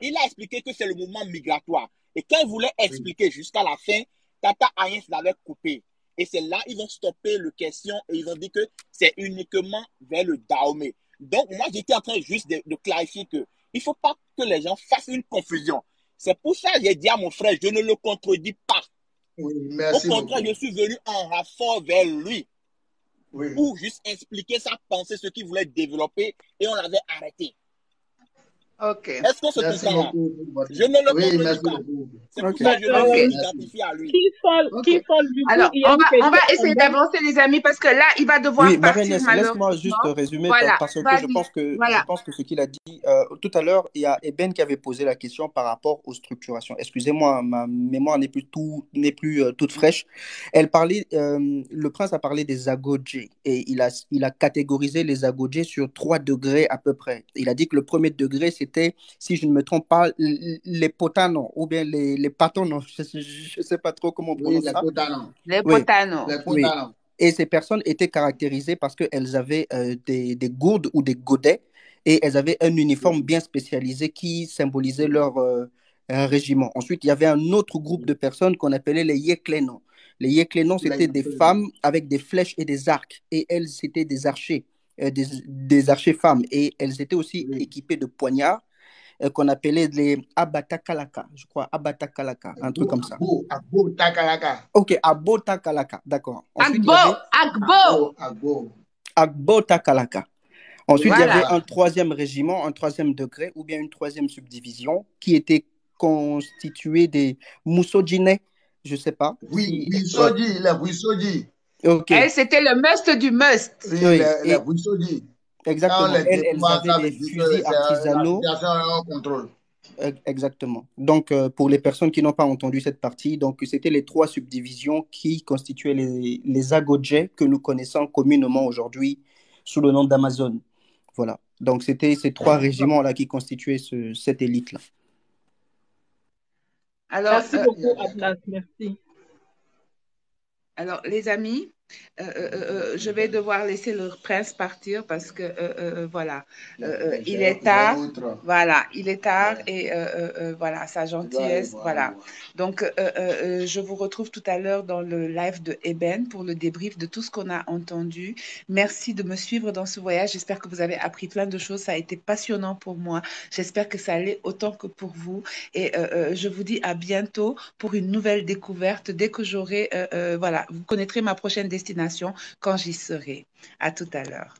Il a expliqué que c'est le mouvement migratoire. Et quand il voulait expliquer jusqu'à la fin, Tata Ayens l'avait coupé. Et c'est là ils ont stoppé la question et ils ont dit que c'est uniquement vers le Dahomey. Donc, moi, j'étais en train juste de clarifier que il ne faut pas que les gens fassent une confusion. C'est pour ça que j'ai dit à mon frère, je ne le contredis pas. Oui, merci. Au contraire, je suis venu en renfort vers lui pour juste expliquer sa pensée, ce qu'il voulait développer et on l'avait arrêté. Ok. Est-ce que c'est tout ça? Je ne le contredis pas. C'est pour ça que je m'identifie à lui. Alors, on va essayer d'avancer, les amis, parce que là, il va devoir partir, malheureusement. Laisse-moi juste résumer, parce que je pense que ce qu'il a dit tout à l'heure, il y a Eben qui avait posé la question par rapport aux structurations. Excusez-moi, ma mémoire n'est plus toute fraîche. Le prince a parlé des agodjés et il a catégorisé les agodjés sur 3 degrés à peu près. Il a dit que le premier degré, c'était, si je ne me trompe pas, les potanos ou bien les patanos, je ne sais pas trop comment on prononce ça. Les potanos. Oui. Et ces personnes étaient caractérisées parce qu'elles avaient des gourdes ou des godets et elles avaient un uniforme bien spécialisé qui symbolisait leur régiment. Ensuite, il y avait un autre groupe de personnes qu'on appelait les Yeklénons. Les Yeklénons, c'était des femmes avec des flèches et des arcs et elles, c'était des archers. Des archers femmes et elles étaient aussi équipées de poignards qu'on appelait les abatakalaka, je crois, abatakalaka, un truc comme ça. Abotakalaka. Ok, abotakalaka, d'accord. Agbotakalaka. Ensuite, il y avait un 3e régiment, un 3e degré ou bien une 3e subdivision qui était constituée des Moussodjinais, je ne sais pas. Oui, les Wissoji. Okay. C'était le must du must. Oui, les Wissoji. Exactement. Elles avaient des fusils artisanaux. Exactement. Donc, pour les personnes qui n'ont pas entendu cette partie, donc c'était les 3 subdivisions qui constituaient les agodjés que nous connaissons communément aujourd'hui sous le nom d'Amazon. Voilà. Donc, c'était ces 3 régiments-là qui constituaient cette élite-là. Alors, merci beaucoup, Atlas. Merci. Alors, les amis, Je vais devoir laisser le prince partir parce que voilà, il est tard. Voilà, il est tard et voilà, sa gentillesse. Voilà. Donc, je vous retrouve tout à l'heure dans le live de Eben pour le débrief de tout ce qu'on a entendu. Merci de me suivre dans ce voyage. J'espère que vous avez appris plein de choses. Ça a été passionnant pour moi. J'espère que ça allait autant que pour vous. Et je vous dis à bientôt pour une nouvelle découverte. Dès que j'aurai, voilà, vous connaîtrez ma prochaine destination quand j'y serai. À tout à l'heure.